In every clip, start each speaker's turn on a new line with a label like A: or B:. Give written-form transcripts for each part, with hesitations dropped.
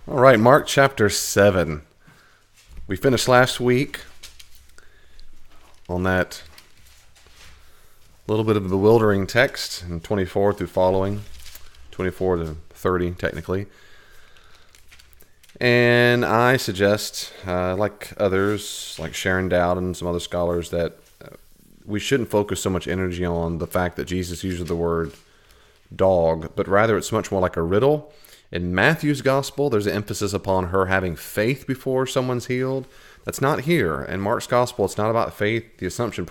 A: All right, Mark chapter 7. We finished last week on that little bit of a bewildering text in 24 through following, 24 to 30 technically. And I suggest, like others, like Sharon Dowd and some other scholars, that we shouldn't focus so much energy on the fact that Jesus uses the word dog, but rather it's much more like a riddle. In Matthew's gospel, there's an emphasis upon her having faith before someone's healed. That's not here. In Mark's gospel, it's not about faith. The assumption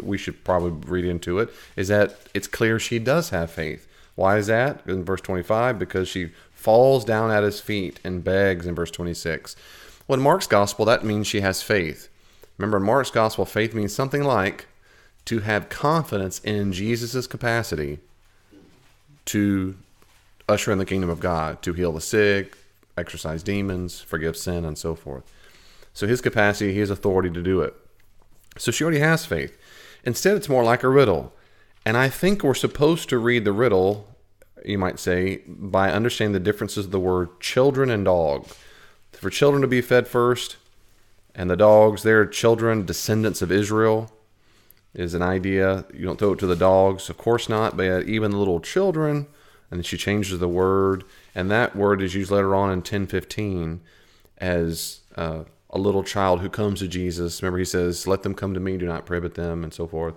A: we should probably read into it, is that it's clear she does have faith. Why is that? In verse 25, because she falls down at his feet and begs in verse 26. Well, in Mark's gospel, that means she has faith. Remember, in Mark's gospel, faith means something like to have confidence in Jesus' capacity to usher in the kingdom of God, to heal the sick, exorcise demons, forgive sin, and so forth. So his capacity, he has authority to do it. So she already has faith. Instead, it's more like a riddle. And I think we're supposed to read the riddle, you might say, by understanding the differences of the word children and dog. For children to be fed first, and the dogs, they're children, descendants of Israel, is an idea. You don't throw it to the dogs, of course not, but even the little children. And then she changes the word, and that word is used later on in 10:15 as a little child who comes to Jesus. Remember, he says, "Let them come to me, do not prohibit them," and so forth.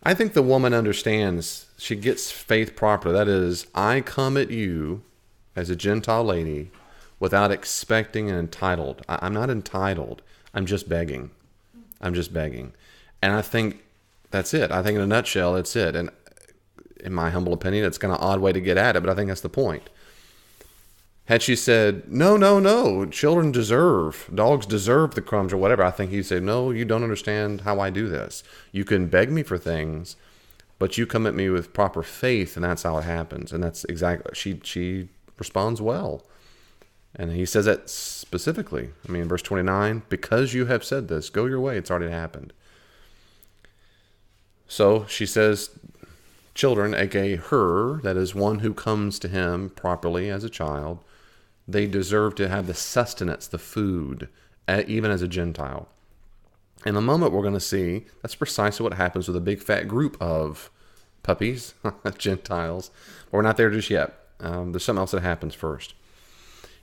A: I think the woman understands. She gets faith properly. That is, I come at you as a Gentile lady without expecting and entitled. I'm not entitled. I'm just begging. I'm just begging. And I think that's it. I think in a nutshell, that's it. And in my humble opinion, it's kind of an odd way to get at it, but I think that's the point. Had she said, no, children dogs deserve the crumbs or whatever, I think he'd say, no, you don't understand how I do this. You can beg me for things, but you come at me with proper faith, and that's how it happens. And that's exactly, she responds well. And he says that specifically. I mean, verse 29, because you have said this, go your way, it's already happened. So she says, children, aka her, that is one who comes to him properly as a child, they deserve to have the sustenance, the food, even as a Gentile. In a moment, we're going to see that's precisely what happens with a big fat group of puppies, Gentiles. But we're not there just yet. There's something else that happens first.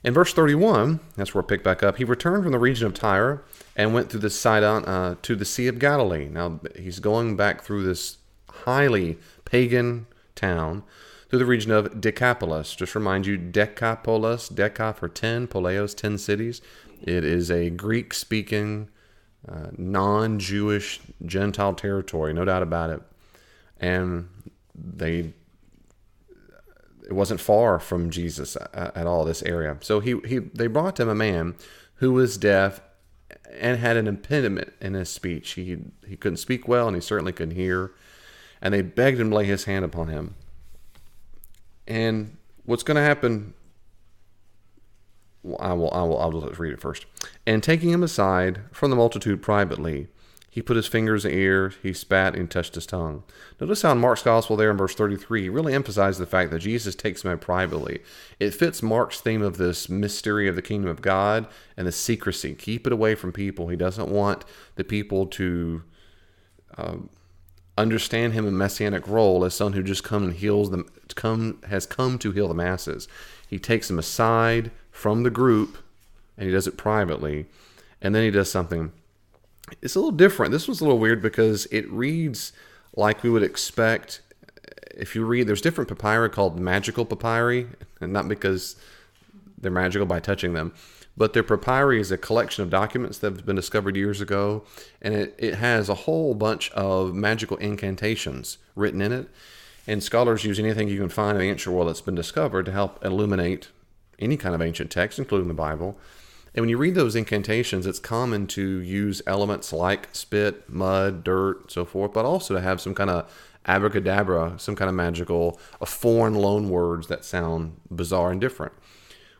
A: In verse 31, that's where we'll pick back up. He returned from the region of Tyre and went through the Sidon to the Sea of Galilee. Now, he's going back through this highly pagan town through the region of Decapolis. Just remind you, Decapolis, Deca for 10, Poleos, 10 cities. It is a Greek-speaking, non-Jewish Gentile territory, no doubt about it. And it wasn't far from Jesus at all, this area. So they brought him a man who was deaf and had an impediment in his speech. He couldn't speak well, and he certainly couldn't hear. And they begged him to lay his hand upon him. And what's going to happen? Well, I'll just read it first. And taking him aside from the multitude privately, he put his fingers in the ear, he spat, and touched his tongue. Notice how in Mark's gospel there in verse 33, he really emphasized the fact that Jesus takes him out privately. It fits Mark's theme of this mystery of the kingdom of God and the secrecy. Keep it away from people. He doesn't want the people to understand him in messianic role as someone who just has come to heal the masses. He takes them aside from the group, and he does it privately, and then he does something. It's a little different. This was a little weird because it reads like we would expect. If you read, there's different papyri called magical papyri, and not because they're magical by touching them, but their papyri is a collection of documents that have been discovered years ago, and it has a whole bunch of magical incantations written in it. And scholars use anything you can find in the ancient world that's been discovered to help illuminate any kind of ancient text, including the Bible. And when you read those incantations, it's common to use elements like spit, mud, dirt, so forth, but also to have some kind of abracadabra, some kind of magical, foreign loan words that sound bizarre and different.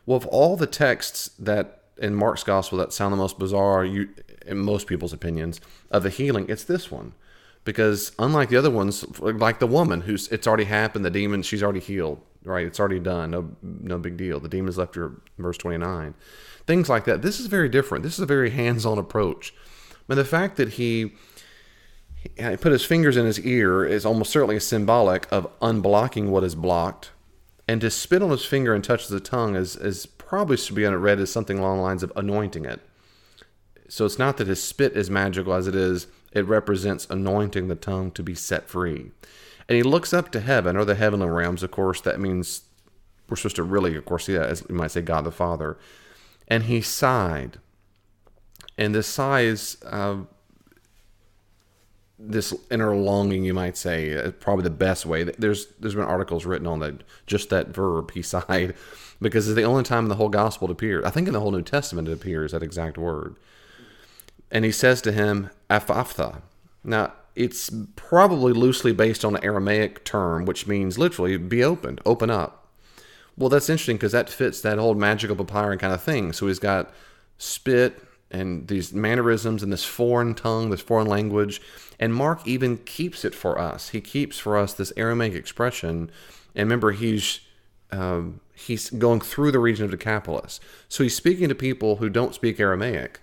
A: Well, of all the texts that in Mark's gospel that sound the most bizarre, in most people's opinions, of the healing, it's this one. Because unlike the other ones, like the woman who's it's already happened, the demon, she's already healed, right? It's already done. No big deal. The demon's left her, verse 29. Things like that. This is very different. This is a very hands-on approach. And the fact that he put his fingers in his ear is almost certainly symbolic of unblocking what is blocked. And to spit on his finger and touch the tongue is probably should be read as something along the lines of anointing it. So it's not that his spit is magical as it represents anointing the tongue to be set free. And he looks up to heaven, or the heavenly realms. Of course, that means we're supposed to really, of course, yeah, as you might say, God the Father. And he sighed. And this sigh is this inner longing, you might say, probably the best way. There's been articles written on that, just that verb, he sighed, because it's the only time in the whole gospel it appears. I think in the whole New Testament it appears, that exact word. And he says to him, Aphatha. Now, it's probably loosely based on an Aramaic term, which means literally be opened, open up. Well, that's interesting because that fits that whole magical papyri kind of thing. So he's got spit and these mannerisms and this foreign tongue, this foreign language. And Mark even keeps it for us. He keeps for us this Aramaic expression. And remember, he's going through the region of Decapolis. So he's speaking to people who don't speak Aramaic.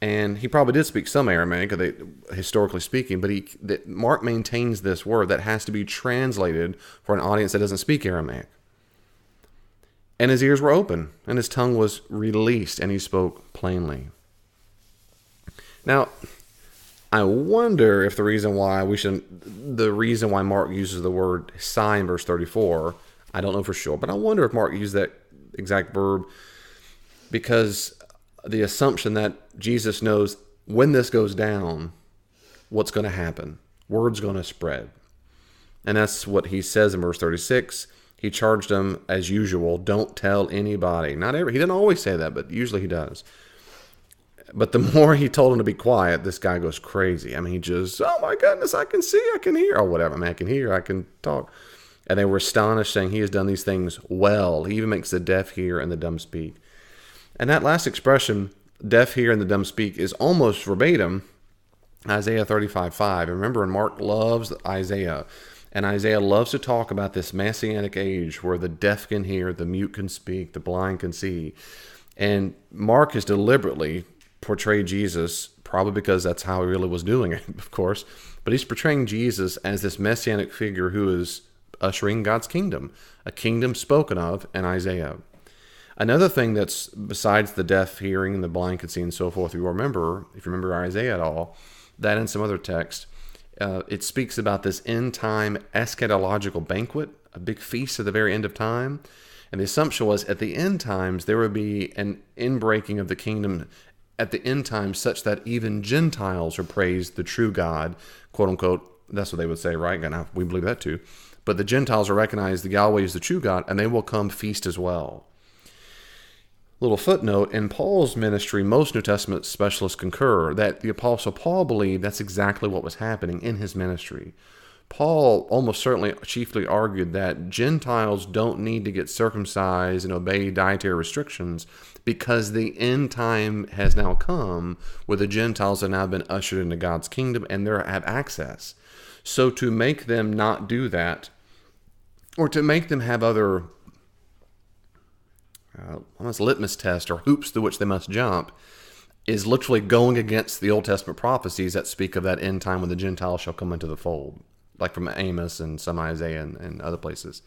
A: And he probably did speak some Aramaic, historically speaking, but Mark maintains this word that has to be translated for an audience that doesn't speak Aramaic. And his ears were open, and his tongue was released, and he spoke plainly. Now, I wonder if the reason why Mark uses the word sigh in verse 34, I don't know for sure, but I wonder if Mark used that exact verb because the assumption that Jesus knows when this goes down, what's going to happen. Word's going to spread. And that's what he says in verse 36. He charged them, as usual, don't tell anybody. He doesn't always say that, but usually he does. But the more he told him to be quiet, this guy goes crazy. I mean, he just, oh my goodness, I can see, I can hear. Or whatever, I mean, I can hear, I can talk. And they were astonished, saying he has done these things well. He even makes the deaf hear and the dumb speak. And that last expression, deaf hear and the dumb speak, is almost verbatim Isaiah 35:5. Remember, Mark loves Isaiah. And Isaiah loves to talk about this messianic age where the deaf can hear, the mute can speak, the blind can see. And Mark has deliberately portrayed Jesus, probably because that's how he really was doing it, of course. But he's portraying Jesus as this messianic figure who is ushering God's kingdom, a kingdom spoken of in Isaiah. Another thing that's besides the deaf hearing and the blind can see and so forth, if you remember Isaiah at all, that in some other text, it speaks about this end-time eschatological banquet, a big feast at the very end of time. And the assumption was at the end times, there would be an inbreaking of the kingdom at the end times such that even Gentiles would praise the true God, quote unquote. That's what they would say, right? And we believe that too. But the Gentiles will recognize the Yahweh is the true God, and they will come feast as well. Little footnote, in Paul's ministry, most New Testament specialists concur that the Apostle Paul believed that's exactly what was happening in his ministry. Paul almost certainly chiefly argued that Gentiles don't need to get circumcised and obey dietary restrictions because the end time has now come where the Gentiles have now been ushered into God's kingdom and they have access. So to make them not do that, or to make them have other almost litmus test or hoops through which they must jump, is literally going against the Old Testament prophecies that speak of that end time when the Gentiles shall come into the fold, like from Amos and some Isaiah and other places.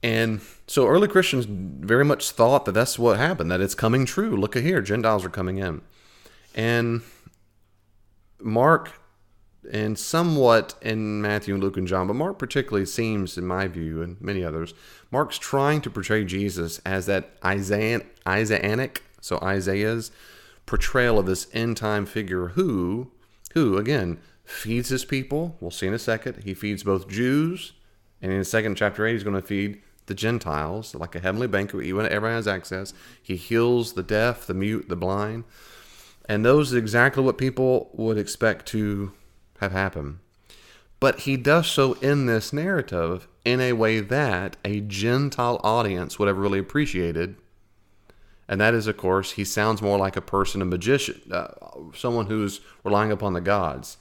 A: And so early Christians very much thought that that's what happened, that it's coming true. Look at here, Gentiles are coming in. And Mark, and somewhat in Matthew and Luke and John, but Mark particularly seems, in my view, and many others, Mark's trying to portray Jesus as that Isaianic, so Isaiah's portrayal of this end-time figure who, again, feeds his people. We'll see in a second. He feeds both Jews, and in the second chapter 8, he's going to feed the Gentiles, like a heavenly banquet. Everyone has access. He heals the deaf, the mute, the blind. And those are exactly what people would expect to have happen. But he does so in this narrative in a way that a Gentile audience would have really appreciated. And that is, of course, he sounds more like a person, a magician, someone who's relying upon the gods.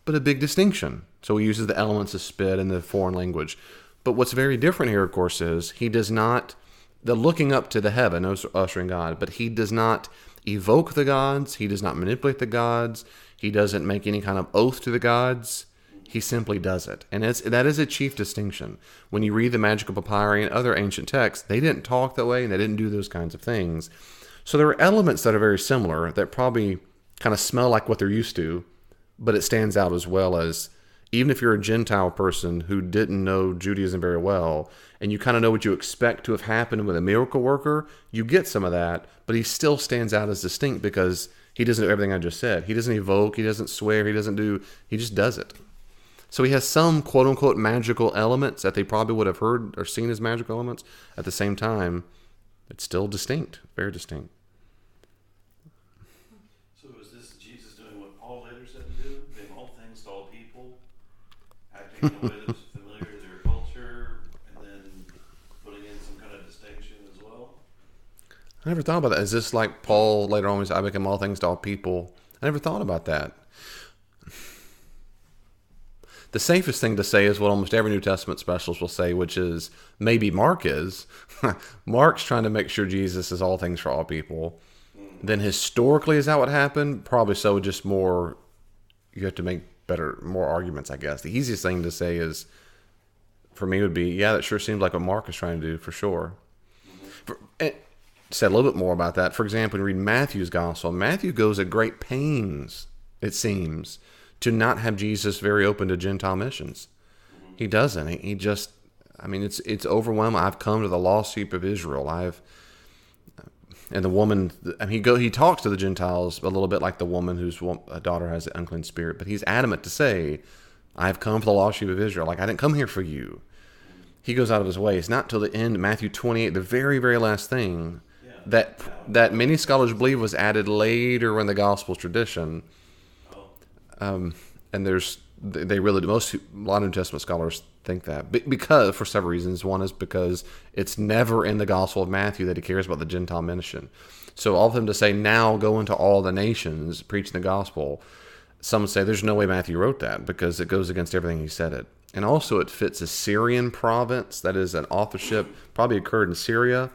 A: but a big distinction. So he uses the elements of spit in the foreign language. But what's very different here, of course, is he does not, the looking up to the heaven, ushering God, but he does not evoke the gods. He does not manipulate the gods. He doesn't make any kind of oath to the gods. He simply does it. And that is a chief distinction. When you read the magical papyri and other ancient texts, they didn't talk that way and they didn't do those kinds of things. So there are elements that are very similar that probably kind of smell like what they're used to, but it stands out as well as, even if you're a Gentile person who didn't know Judaism very well, and you kind of know what you expect to have happened with a miracle worker, you get some of that, but he still stands out as distinct because he doesn't do everything I just said. He doesn't evoke, he doesn't swear, he just does it. So he has some quote-unquote magical elements that they probably would have heard or seen as magical elements. At the same time, it's still distinct, very distinct.
B: So is this Jesus doing what Paul later said to do? Being all things to all people, acting in a way that's familiar to their culture, and then putting in some kind of distinction as well?
A: I never thought about that. Is this like Paul later on, I become all things to all people? I never thought about that. The safest thing to say is what almost every New Testament specialist will say, which is maybe Mark is. Mark's trying to make sure Jesus is all things for all people. Then historically, is that what happened? Probably so, just more, you have to make more arguments, I guess. The easiest thing to say is, for me, would be, yeah, that sure seems like what Mark is trying to do, for sure. Said a little bit more about that. For example, when you read Matthew's gospel, Matthew goes at great pains, it seems, to not have Jesus very open to Gentile missions. He doesn't. He just, it's overwhelming. I've come to the lost sheep of Israel. And the woman, he talks to the Gentiles a little bit like the woman whose daughter has the unclean spirit, but he's adamant to say, I've come for the lost sheep of Israel. Like, I didn't come here for you. He goes out of his way. It's not till the end, Matthew 28, the very, very last thing, that many scholars believe was added later in the gospel tradition. And a lot of New Testament scholars think that because, for several reasons. One is because it's never in the Gospel of Matthew that he cares about the Gentile mission. So all of them to say, now go into all the nations, preaching the gospel. Some say there's no way Matthew wrote that because it goes against everything he said it. And also it fits a Syrian province. That is, an authorship probably occurred in Syria.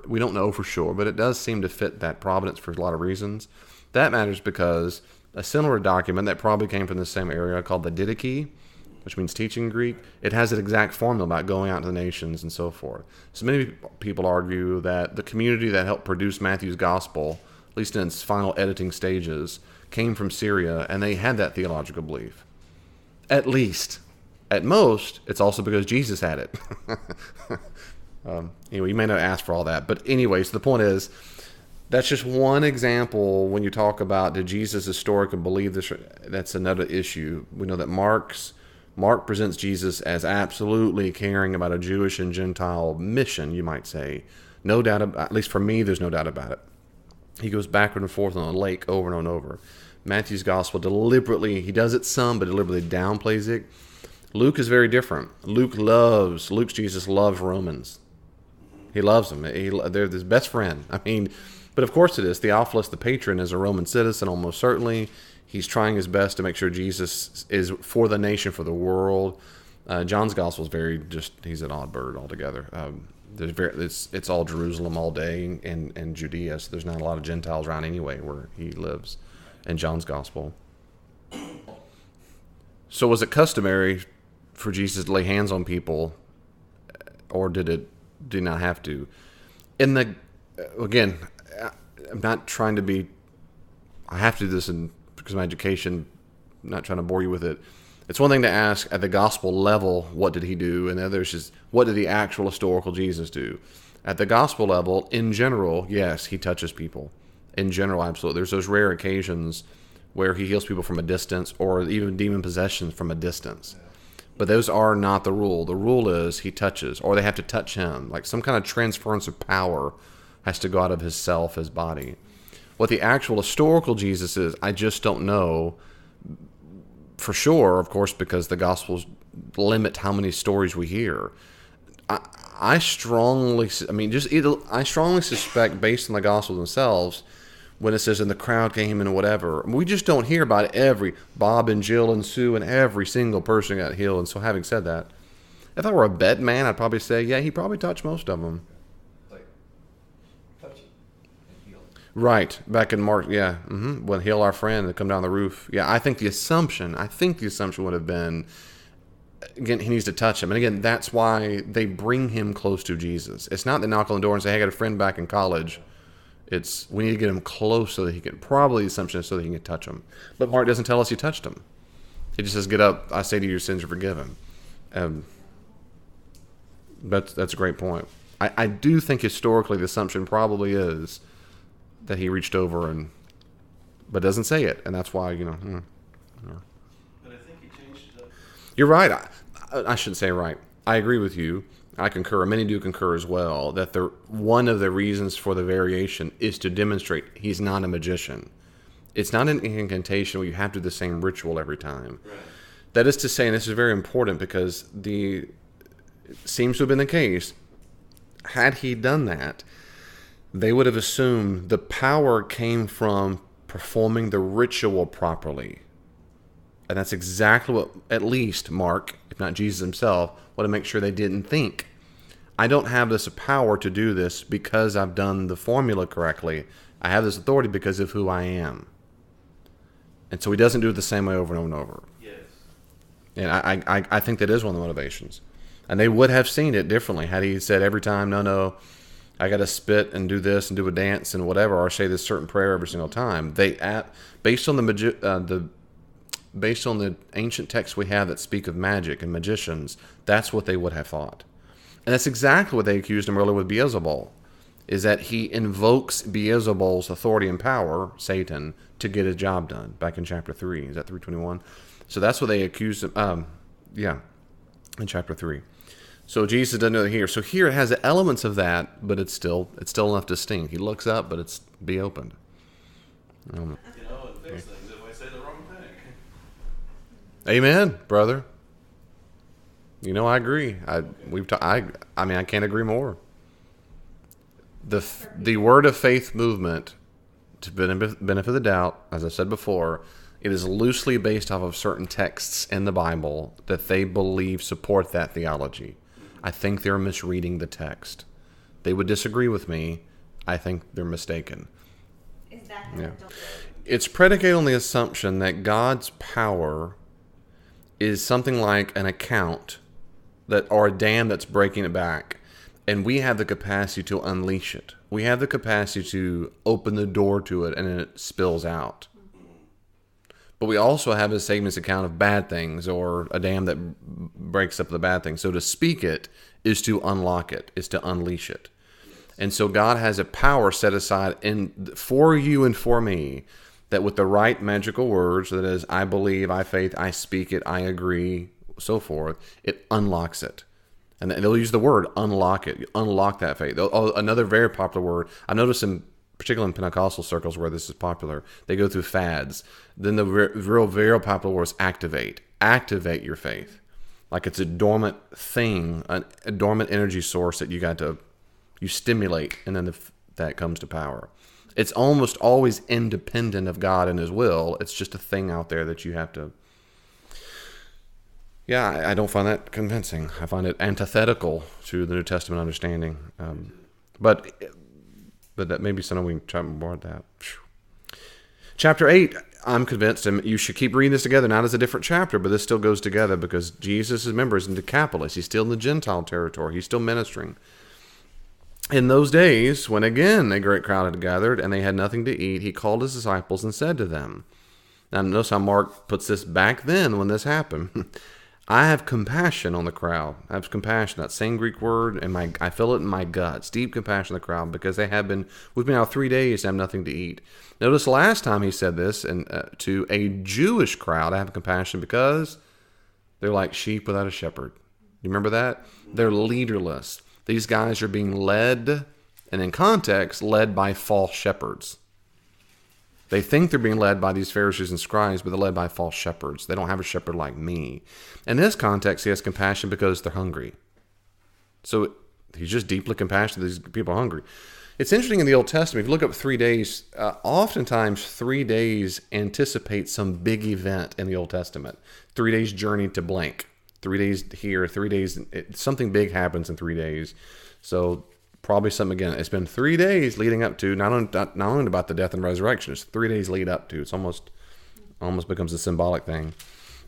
A: We don't know for sure, but it does seem to fit that province for a lot of reasons. That matters because a similar document that probably came from the same area called the Didache, which means teaching Greek, it has an exact formula about going out to the nations and so forth. So many people argue that the community that helped produce Matthew's gospel, at least in its final editing stages, came from Syria, and they had that theological belief. At least. At most, it's also because Jesus had it. You may not ask for all that. But anyways, the point is, that's just one example when you talk about did Jesus historically believe this? That's another issue. We know that Mark presents Jesus as absolutely caring about a Jewish and Gentile mission, you might say. No doubt about, at least for me, there's no doubt about it. He goes backward and forth on a lake over and over. Matthew's gospel deliberately, he does it some, but deliberately downplays it. Luke is very different. Luke's Jesus loves Romans. He loves them. They're his best friend. But of course it is. Theophilus, the patron, is a Roman citizen, almost certainly. He's trying his best to make sure Jesus is for the nation, for the world. John's gospel is he's an odd bird altogether. It's all Jerusalem all day and Judea, so there's not a lot of Gentiles around anyway where he lives in John's gospel. So was it customary for Jesus to lay hands on people, or did not have to? Again, I'm not trying to be, I have to do this because of my education, I'm not trying to bore you with it. It's one thing to ask at the gospel level, what did he do? And the other is just, what did the actual historical Jesus do? At the gospel level, in general, yes, he touches people. In general, absolutely. There's those rare occasions where he heals people from a distance, or even demon possessions from a distance. But those are not the rule. The rule is he touches, or they have to touch him. Like some kind of transference of power has to go out of his self, his body. What the actual historical Jesus is, I just don't know for sure, of course, because the Gospels limit how many stories we hear. I strongly suspect, based on the Gospels themselves, when it says in the crowd came and whatever. We just don't hear about every Bob and Jill and Sue and every single person got healed. And so having said that, if I were a bet man, I'd probably say, yeah, he probably touched most of them.
C: Like, touch it and heal.
A: Right. Back in Mark, yeah. When heal our friend and come down the roof. Yeah, I think the assumption would have been, again, he needs to touch him. And again, that's why they bring him close to Jesus. It's not they knock on the door and say, hey, I got a friend back in college. It's we need to get him close so that he can, probably the assumption is so that he can touch him. But Mark doesn't tell us he touched him. He just says, get up, I say to you, your sins are forgiven. That's a great point. I do think historically the assumption probably is that he reached over but doesn't say it. And that's why,
B: But I think he changed it up.
A: You're right. I shouldn't say right. I agree with you. I concur. Many do concur as well that one of the reasons for the variation is to demonstrate he's not a magician. It's not an incantation where you have to do the same ritual every time.
B: Right.
A: That is to say, and this is very important because it seems to have been the case, had he done that, they would have assumed the power came from performing the ritual properly. And that's exactly what, at least Mark, if not Jesus himself, wanted to make sure they didn't think. I don't have this power to do this because I've done the formula correctly. I have this authority because of who I am. And so he doesn't do it the same way over and over and over.
B: Yes.
A: And I think that is one of the motivations. And they would have seen it differently had he said every time, no, I got to spit and do this and do a dance and whatever, or say this certain prayer every single time. Based on the ancient texts we have that speak of magic and magicians, that's what they would have thought. And that's exactly what they accused him earlier with Beelzebul, is that he invokes Beelzebul's authority and power, Satan, to get his job done, back in chapter 3. Is that 3:21? So that's what they accused him, in chapter 3. So Jesus doesn't know that here. So here it has the elements of that, but it's still enough distinct. He looks up, but it's be opened.
B: And fix things if I say the wrong thing.
A: Amen, brother. I agree. I can't agree more. The word of faith movement, to benefit of the doubt, as I said before, it is loosely based off of certain texts in the Bible that they believe support that theology. I think they're misreading the text. They would disagree with me. I think they're mistaken.
D: Is that
A: It's predicated on the assumption that God's power is something like an account or a dam that's breaking it back, and we have the capacity to unleash it. We have the capacity to open the door to it, and then it spills out. But we also have a Satan's account of bad things, or a dam that breaks up the bad things. So to speak it is to unlock it, is to unleash it. And so God has a power set aside for you and for me, that with the right magical words, that is, I believe, I faith, I speak it, I agree, so forth, it unlocks it. And they'll use the word unlock it, unlock that faith. Another very popular word, I've noticed particularly in Pentecostal circles where this is popular, they go through fads. Then the very popular word is activate. Activate your faith. Like it's a dormant thing, a dormant energy source that you stimulate, and then that comes to power. It's almost always independent of God and His will. It's just a thing out there that you have to... Yeah, I don't find that convincing. I find it antithetical to the New Testament understanding. But that maybe someday we can try more at that. Chapter 8, I'm convinced, and you should keep reading this together, not as a different chapter, but this still goes together because Jesus, remember, is in Decapolis. He's still in the Gentile territory. He's still ministering. In those days, when again a great crowd had gathered and they had nothing to eat, he called his disciples and said to them, now notice how Mark puts this back then when this happened. I have compassion on the crowd. I have compassion, that same Greek word, and I feel it in my guts. Deep compassion on the crowd because they have been with me now 3 days and have nothing to eat. Notice last time he said this to a Jewish crowd, I have compassion because they're like sheep without a shepherd. You remember that? They're leaderless. These guys are being led, and in context, led by false shepherds. They think they're being led by these Pharisees and scribes, but they're led by false shepherds. They don't have a shepherd like me. In this context, he has compassion because they're hungry. So he's just deeply compassionate. These people are hungry. It's interesting in the Old Testament, if you look up 3 days, oftentimes 3 days anticipate some big event in the Old Testament. 3 days journey to blank. 3 days here, 3 days, something big happens in 3 days. So probably something, again, it's been 3 days leading up to, not only about the death and resurrection, it's 3 days lead up to. It's almost becomes a symbolic thing.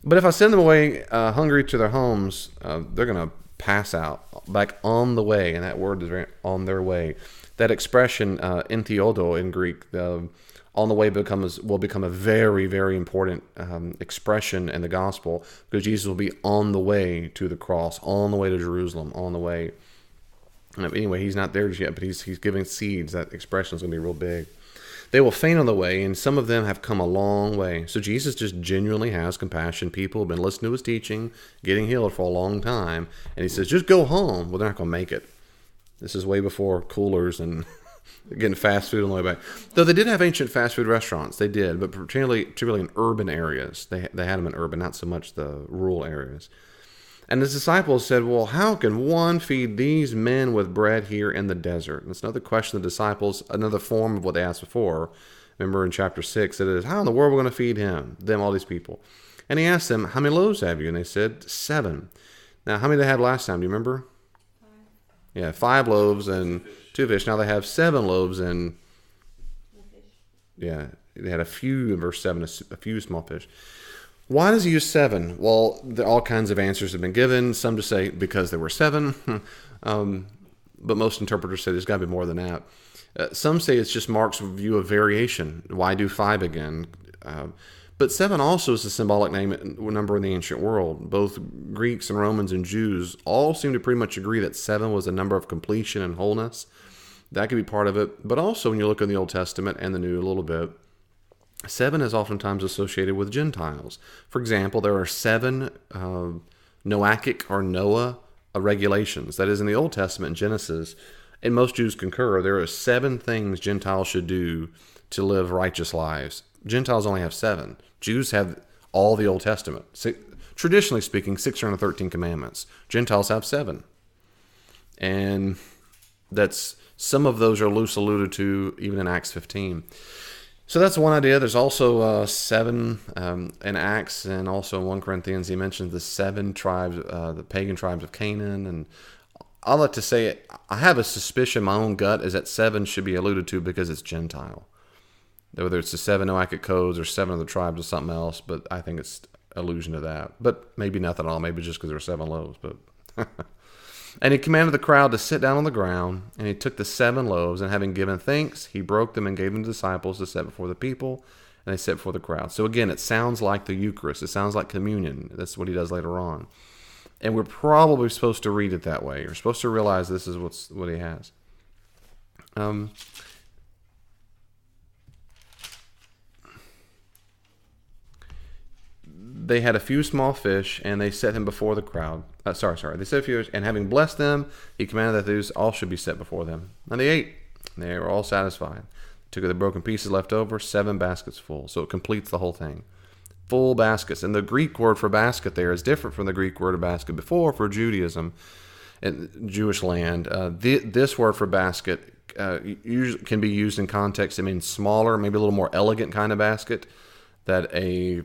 A: But if I send them away hungry to their homes, they're going to pass out back on the way, and that word is on their way. That expression, entheodo in Greek, on the way will become a very, very important expression in the gospel, because Jesus will be on the way to the cross, on the way to Jerusalem, on the way. Anyway, he's not there yet, but he's giving seeds. That expression is going to be real big. They will faint on the way, and some of them have come a long way. So Jesus just genuinely has compassion. People have been listening to his teaching, getting healed for a long time, and he says, just go home. Well, they're not going to make it. This is way before coolers and getting fast food on the way back. Though they did have ancient fast food restaurants. They did, but particularly in urban areas. They had them in urban, not so much the rural areas. And his disciples said, well, how can one feed these men with bread here in the desert? And it's another question of the disciples, another form of what they asked before. Remember in chapter 6, it is, how in the world are we going to feed them, all these people? And he asked them, how many loaves have you? And they said, 7. Now, how many they had last time? Do you remember?
D: 5.
A: Yeah, 5 loaves and 2 fish. Now they have 7 loaves and, yeah, they had a few, in verse 7, a few small fish. Why does he use 7? Well, all kinds of answers have been given. Some to say because there were 7, but most interpreters say there's got to be more than that. Some say it's just Mark's view of variation. Why do 5 again? But 7 also is a symbolic number in the ancient world. Both Greeks and Romans and Jews all seem to pretty much agree that 7 was a number of completion and wholeness. That could be part of it. But also when you look in the Old Testament and the New a little bit, 7 is oftentimes associated with Gentiles. For example, there are 7 Noachic or Noah regulations. That is in the Old Testament, in Genesis, and most Jews concur, there are 7 things Gentiles should do to live righteous lives. Gentiles only have 7. Jews have all the Old Testament. Traditionally speaking, 613 commandments. Gentiles have 7. And some of those are loose alluded to even in Acts 15. So that's one idea. There's also 7 in Acts, and also in 1 Corinthians, he mentions the 7 tribes, the pagan tribes of Canaan. And I like to say, I have a suspicion, my own gut, is that 7 should be alluded to because it's Gentile. Whether it's the 7 Noachic codes or 7 of the tribes or something else, but I think it's allusion to that. But maybe nothing at all, maybe just because there were 7 loaves. But And he commanded the crowd to sit down on the ground, and he took the 7 loaves, and having given thanks, he broke them and gave them to the disciples to set before the people, and they set before the crowd. So again, it sounds like the Eucharist. It sounds like communion. That's what he does later on. And we're probably supposed to read it that way. We're supposed to realize this is what he has. They had a few small fish, and they set him before the crowd. They set a few fish, and having blessed them, he commanded that these all should be set before them. And they ate, and they were all satisfied. Took the broken pieces left over, 7 baskets full. So it completes the whole thing. Full baskets. And the Greek word for basket there is different from the Greek word of basket before for Judaism and Jewish land. This word for basket usually can be used in context. It means smaller, maybe a little more elegant kind of basket that a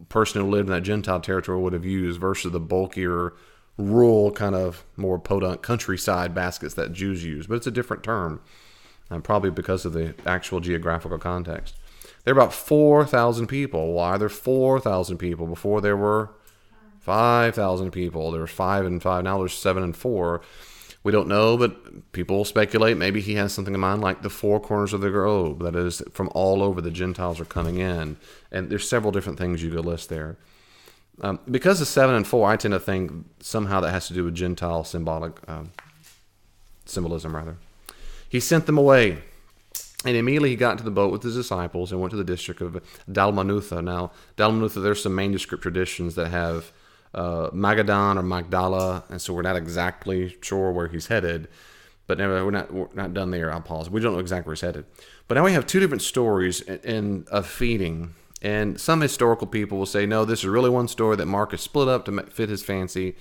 A: person who lived in that Gentile territory would have used versus the bulkier, rural, kind of more podunk countryside baskets that Jews use. But it's a different term, probably because of the actual geographical context. There are about 4,000 people. Why are there 4,000 people? Before there were 5,000 people. There were 5 and 5. Now there's 7 and 4. We don't know, but people speculate. Maybe he has something in mind like the 4 corners of the globe. That is, from all over the Gentiles are coming in. And there's several different things you could list there. Because of 7 and 4, I tend to think somehow that has to do with Gentile symbolism, rather. He sent them away. And immediately he got into the boat with his disciples and went to the district of Dalmanutha. Now, Dalmanutha, there's some manuscript traditions that have Magadan or Magdala, and so we're not exactly sure where he's headed. But anyway, we're not done there. I apologize. We don't know exactly where he's headed. But now we have 2 different stories of feeding. And some historical people will say, no, this is really one story that Mark has split up to fit his fancy.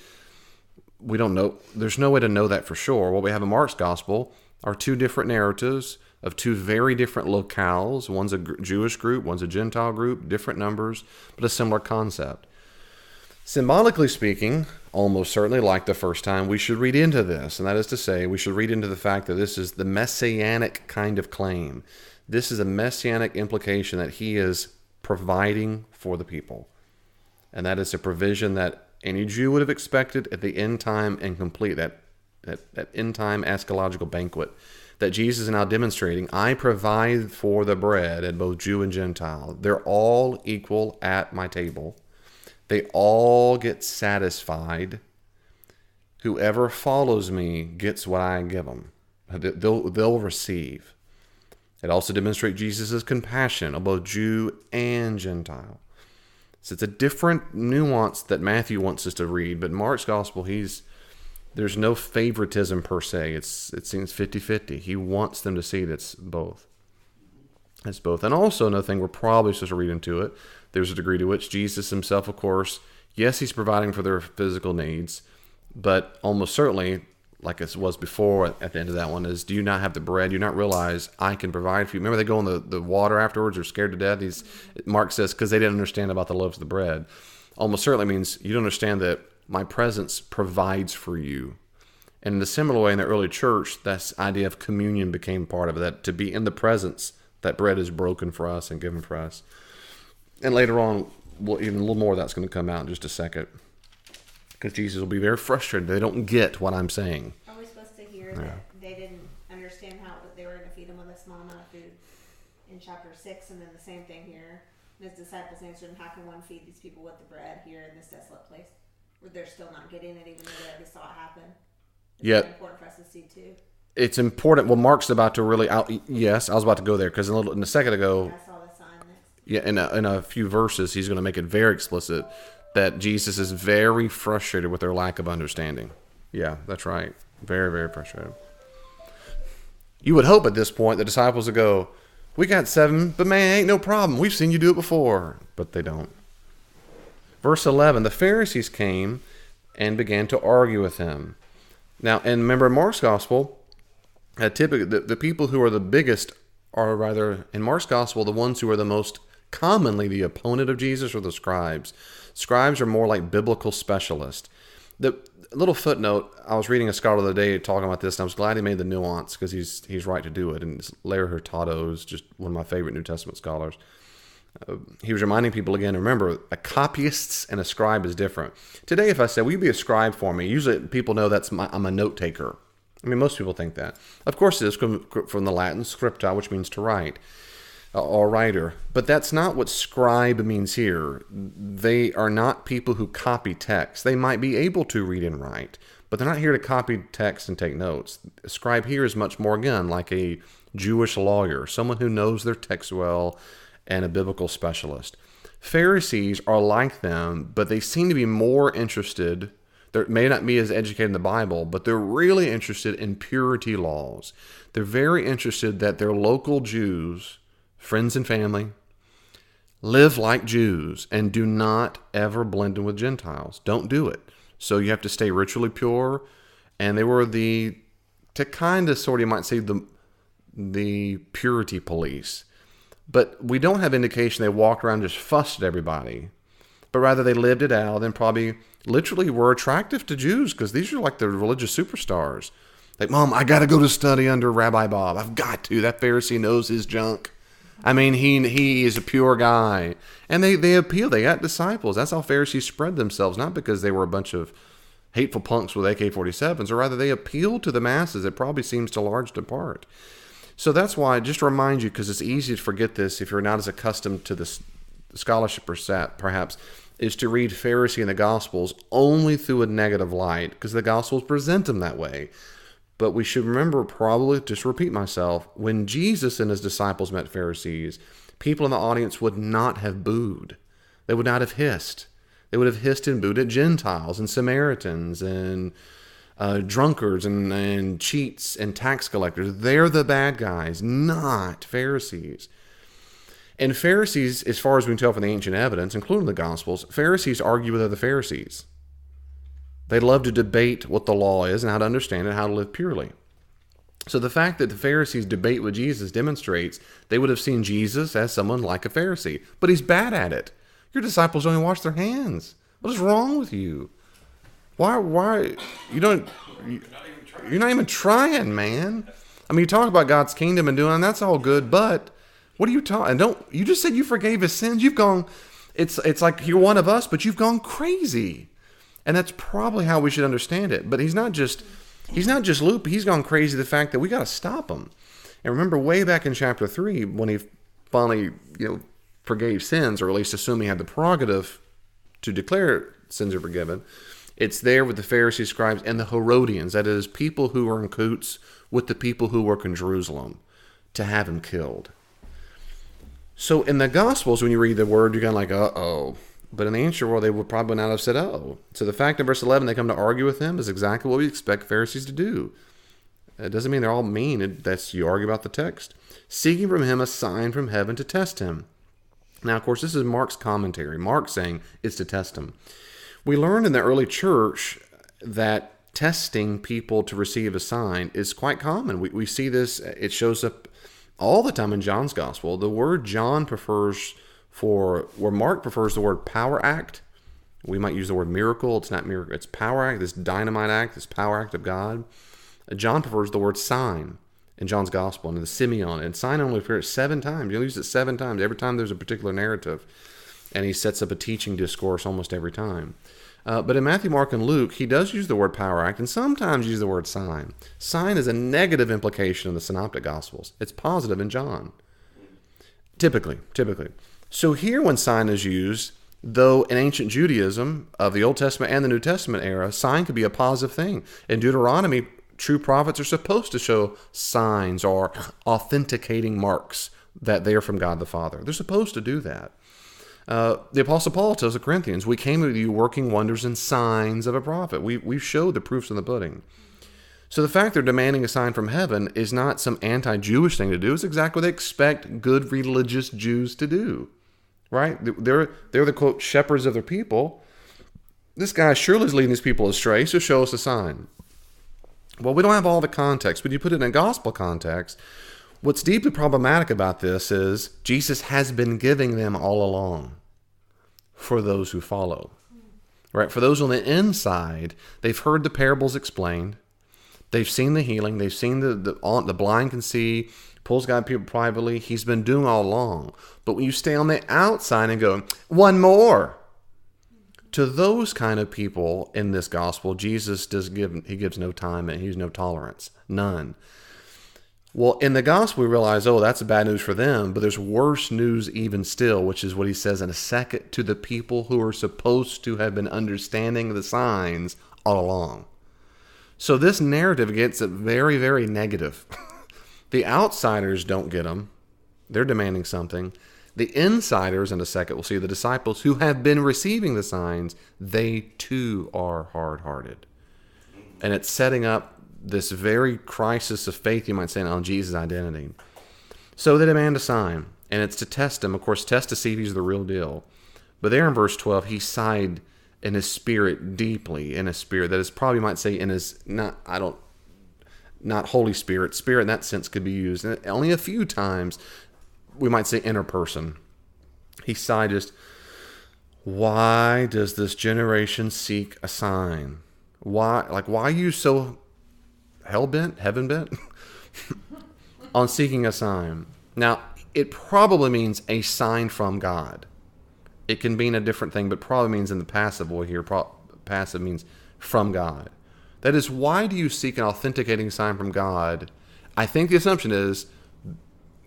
A: We don't know. There's no way to know that for sure. What we have in Mark's gospel, are two different narratives of two very different locales. One's a Jewish group, one's a Gentile group, different numbers, but a similar concept. Symbolically speaking, almost certainly like the first time, we should read into this, and that is to say, we should read into the fact that this is the messianic kind of claim. This is a messianic implication that he is providing for the people. And that is a provision that any Jew would have expected at the end time and complete, that end time eschatological banquet, that Jesus is now demonstrating. I provide for the bread at both Jew and Gentile. They're all equal at my table. They all get satisfied. Whoever follows me gets what I give them. They'll receive. It also demonstrates Jesus' compassion of both Jew and Gentile. So it's a different nuance that Matthew wants us to read, but Mark's gospel, there's no favoritism per se. It seems 50-50. He wants them to see it's both. It's both. And also another thing we're probably supposed to read into it, there's a degree to which Jesus himself, of course, yes, he's providing for their physical needs, but almost certainly, like it was before at the end of that one, is do you not have the bread? Do you not realize I can provide for you? Remember they go in the water afterwards, they're scared to death. Mark says, because they didn't understand about the loaves of the bread. Almost certainly means you don't understand that my presence provides for you. And in a similar way in the early church, that idea of communion became part of it, that to be in the presence, that bread is broken for us and given for us. And later on, even a little more of that's going to come out in just a second. Because Jesus will be very frustrated. They don't get what I'm saying.
D: Are we supposed to hear that they didn't understand how they were going to feed them with a small amount of food in chapter 6, and then the same thing here? And his disciples answered him, how can one feed these people with the bread here in this desolate place? Where they're still not getting it, even though they already saw it happen. It's important for us to see too.
A: It's important. Well, Mark's about to really yes, I was about to go there because in a second ago,
D: I saw the sign next.
A: Yeah, in a few verses, he's going to make it very explicit that Jesus is very frustrated with their lack of understanding. Yeah, that's right. Very, very frustrated. You would hope at this point the disciples would go, we got 7, but man, ain't no problem. We've seen you do it before. But they don't. Verse 11, the Pharisees came and began to argue with him. Now, and remember in Mark's gospel, typically the people who are the biggest are rather, in Mark's gospel, the ones who are the most commonly the opponent of Jesus are the scribes. Scribes are more like biblical specialists. The little footnote, I was reading a scholar the other day talking about this, and I was glad he made the nuance because he's right to do it. And Larry Hurtado is just one of my favorite New Testament scholars. He was reminding people again, remember, a copyist and a scribe is different. Today, if I say, will you be a scribe for me? Usually people know I'm a note taker. I mean, most people think that. Of course, it is from the Latin scripta, which means to write, or writer. But that's not what scribe means here. They are not people who copy text. They might be able to read and write, but they're not here to copy text and take notes. A scribe here is much more, again, like a Jewish lawyer, someone who knows their text well, and a biblical specialist. Pharisees are like them, but they seem to be more interested. They may not be as educated in the Bible, but they're really interested in purity laws. They're very interested that their local Jews, friends and family, live like Jews and do not ever blend in with Gentiles. Don't do it. So you have to stay ritually pure. And they were to kind of sort of, you might say, the purity police. But we don't have indication they walked around and just fussed at everybody. But rather they lived it out and probably literally were attractive to Jews because these are like the religious superstars. Like, Mom, I got to go to study under Rabbi Bob. I've got to. That Pharisee knows his junk. I mean, he is a pure guy. And they appeal. They got disciples. That's how Pharisees spread themselves, not because they were a bunch of hateful punks with AK-47s, or rather they appealed to the masses. It probably seems to large part. So that's why, just to remind you, because it's easy to forget this if you're not as accustomed to this scholarship perhaps, is to read Pharisee in the Gospels only through a negative light, because the Gospels present them that way. But we should remember, probably, just repeat myself, when Jesus and his disciples met Pharisees, people in the audience would not have booed. They would not have hissed. They would have hissed and booed at Gentiles and Samaritans and drunkards and cheats and tax collectors. They're the bad guys, not Pharisees. And Pharisees, as far as we can tell from the ancient evidence, including the Gospels, Pharisees argue with other Pharisees. They love to debate what the law is and how to understand it, how to live purely. So the fact that the Pharisees debate with Jesus demonstrates they would have seen Jesus as someone like a Pharisee, but he's bad at it. Your disciples don't even wash their hands. What is wrong with you? Why you don't? You're not even trying, man. I mean, you talk about God's kingdom and doing, and that's all good, but what are you talking? You just said you forgave his sins. You've gone. It's like you're one of us, but you've gone crazy, and that's probably how we should understand it. But he's not just loopy. He's gone crazy. The fact that we got to stop him. And remember, way back in chapter 3, when he finally, forgave sins, or at least assumed he had the prerogative to declare sins are forgiven. It's there with the Pharisees, scribes, and the Herodians. That is, people who were in cahoots with the people who work in Jerusalem to have him killed. So in the Gospels, when you read the word, you're kind of like, uh-oh. But in the ancient world, they would probably not have said, uh-oh. So the fact in verse 11 they come to argue with him is exactly what we expect Pharisees to do. It doesn't mean they're all mean. That's you argue about the text. Seeking from him a sign from heaven to test him. Now, of course, this is Mark's commentary. Mark's saying it's to test him. We learned in the early church that testing people to receive a sign is quite common. We see this. It shows up all the time in John's gospel. The word John prefers where Mark prefers the word power act. We might use the word miracle. It's not miracle. It's power act, this dynamite act, this power act of God. John prefers the word sign in John's gospel, and the Simeon. And sign only appears 7 times. He'll use it 7 times. Every time there's a particular narrative. And he sets up a teaching discourse almost every time. But in Matthew, Mark, and Luke, he does use the word power act and sometimes use the word sign. Sign is a negative implication in the synoptic gospels. It's positive in John. Typically. So here when sign is used, though in ancient Judaism of the Old Testament and the New Testament era, sign could be a positive thing. In Deuteronomy, true prophets are supposed to show signs or authenticating marks that they are from God the Father. They're supposed to do that. The Apostle Paul tells the Corinthians, we came with you working wonders and signs of a prophet. We've showed the proofs in the pudding. So the fact they're demanding a sign from heaven is not some anti-Jewish thing to do. It's exactly what they expect good religious Jews to do. Right? They're the, quote, shepherds of their people. This guy surely is leading these people astray, so show us a sign. Well, we don't have all the context, but you put it in a gospel context. What's deeply problematic about this is Jesus has been giving them all along for those who follow. Right? For those on the inside, they've heard the parables explained. They've seen the healing. They've seen the blind can see, pulls God people privately. He's been doing all along. But when you stay on the outside and go, one more, to those kind of people in this gospel, Jesus gives no time and he gives no tolerance. None. Well, in the gospel, we realize, that's bad news for them, but there's worse news even still, which is what he says in a second to the people who are supposed to have been understanding the signs all along. So this narrative gets it very, very negative. The outsiders don't get them. They're demanding something. The insiders, in a second, we'll see the disciples who have been receiving the signs, they too are hard-hearted. And it's setting up this very crisis of faith, you might say, on Jesus' identity. So they demand a sign, and it's to test him. Of course, test to see if he's the real deal. But there in verse 12, he sighed in his spirit, deeply in his spirit. That is probably, you might say, in his, not Holy Spirit. Spirit in that sense could be used. And only a few times, we might say inner person. He sighed just, why does this generation seek a sign? Why are you so hell-bent, heaven-bent on seeking a sign? Now, it probably means a sign from God. It can mean a different thing, but probably means in the passive way here. Passive means from God. That is, why do you seek an authenticating sign from God? I think the assumption is,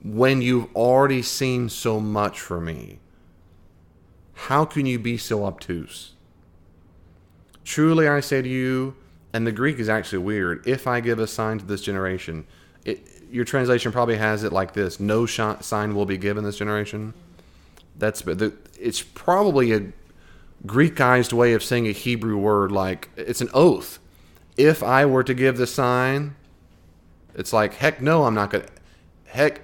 A: when you've already seen so much from me, how can you be so obtuse? Truly I say to you, and the Greek is actually weird, if I give a sign to this generation, your translation probably has it like this, no sign will be given this generation. It's probably a Greekized way of saying a Hebrew word, like it's an oath. If I were to give the sign, it's like, heck no, I'm not going to,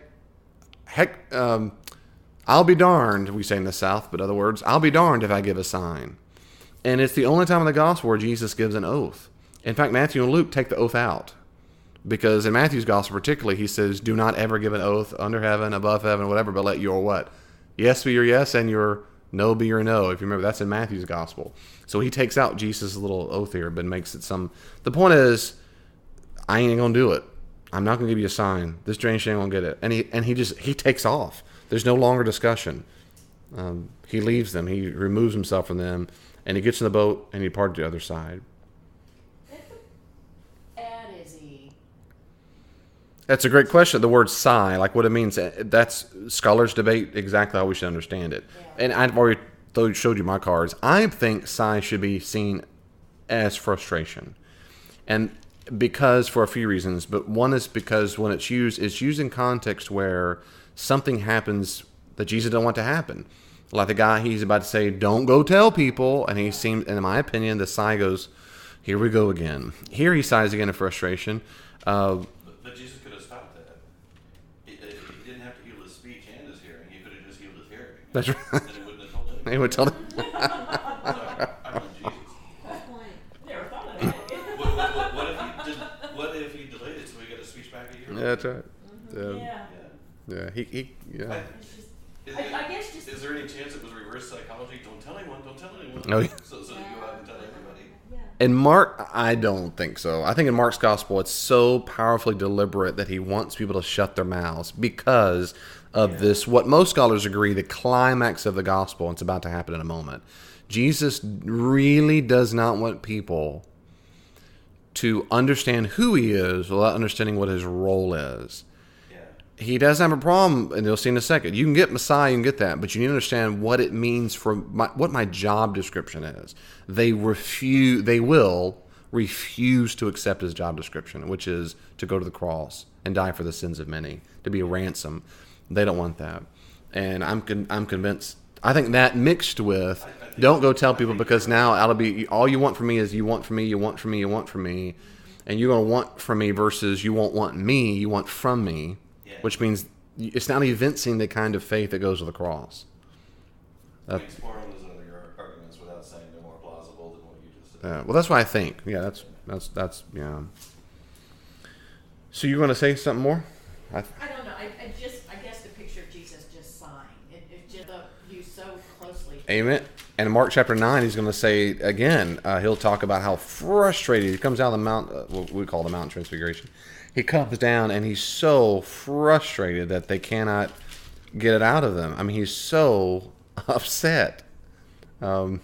A: I'll be darned, we say in the South, but other words, I'll be darned if I give a sign. And it's the only time in the gospel where Jesus gives an oath. In fact, Matthew and Luke take the oath out. Because in Matthew's gospel particularly, he says, do not ever give an oath under heaven, above heaven, whatever, but let your what? Yes be your yes and your no be your no. If you remember, that's in Matthew's gospel. So he takes out Jesus' little oath here, but makes it some... The point is, I ain't going to do it. I'm not going to give you a sign. This generation ain't going to get it. And he takes off. There's no longer discussion. He leaves them. He removes himself from them, and he gets in the boat, and he departed to the other side. That's a great question. The word sigh, like what it means, that's scholars debate exactly how we should understand it. Yeah. And I've already showed you my cards. I think sigh should be seen as frustration. And because, for a few reasons, but one is because when it's used in context where something happens that Jesus don't want to happen. Like the guy, he's about to say, don't go tell people, and he seems, and in my opinion, the sigh goes, here we go again. Here he sighs again in frustration.
B: But Jesus could have stopped that. He didn't have to heal his speech and his hearing. He could have just healed his hearing.
A: That's right.
B: And he wouldn't have told anyone.
A: He would tell him.
B: I'm Jesus.
D: Never thought of that.
B: What if he delayed it so he got his speech back a year?
A: Yeah, that's right.
D: Yeah.
A: Yeah, yeah.
D: I guess just...
B: Is there any chance it was reverse psychology? Don't tell anyone. Don't tell anyone.
A: Oh, yeah.
B: So that you go out and tell everybody.
D: Yeah.
A: In Mark, I don't think so. I think in Mark's gospel, it's so powerfully deliberate that he wants people to shut their mouths because of this, what most scholars agree, the climax of the gospel, and it's about to happen in a moment. Jesus really does not want people to understand who he is without understanding what his role is. He doesn't have a problem, and you'll see in a second. You can get Messiah, you can get that, but you need to understand what it means for what my job description is. They will refuse to accept his job description, which is to go to the cross and die for the sins of many, to be a ransom. They don't want that, and I'm convinced. I think that mixed with don't go tell people because now it'll be all you want from me is you want from me, you want from me, you want from me, and you're gonna want from me versus you won't want me, you want from me. Which means it's not evincing the kind of faith that goes with the cross.
B: Explore on those other arguments without saying they're more plausible than what you just said.
A: Well, that's what I think. Yeah, that's yeah. So you're going to say something more?
E: I don't know. I guess the picture of Jesus just sighing. It just used so closely.
A: Amen. And in Mark chapter 9, he's going to say again. He'll talk about how frustrated he comes down the mount. What we call the Mount Transfiguration. He comes down and he's so frustrated that they cannot get it out of them. I mean, he's so upset. Verse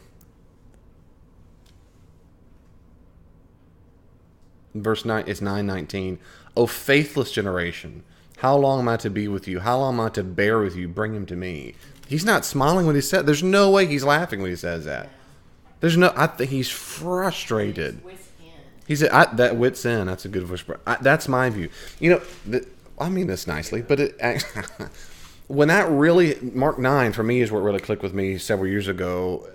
A: 9, it's 9:19. O faithless generation, how long am I to be with you? How long am I to bear with you? Bring him to me. He's not smiling when he said. There's no way he's laughing when he says that. I think he's frustrated. He's that wit's end. That's a good whisper. That's my view. You know, I mean this nicely, but when that really Mark 9 for me is what really clicked with me several years ago.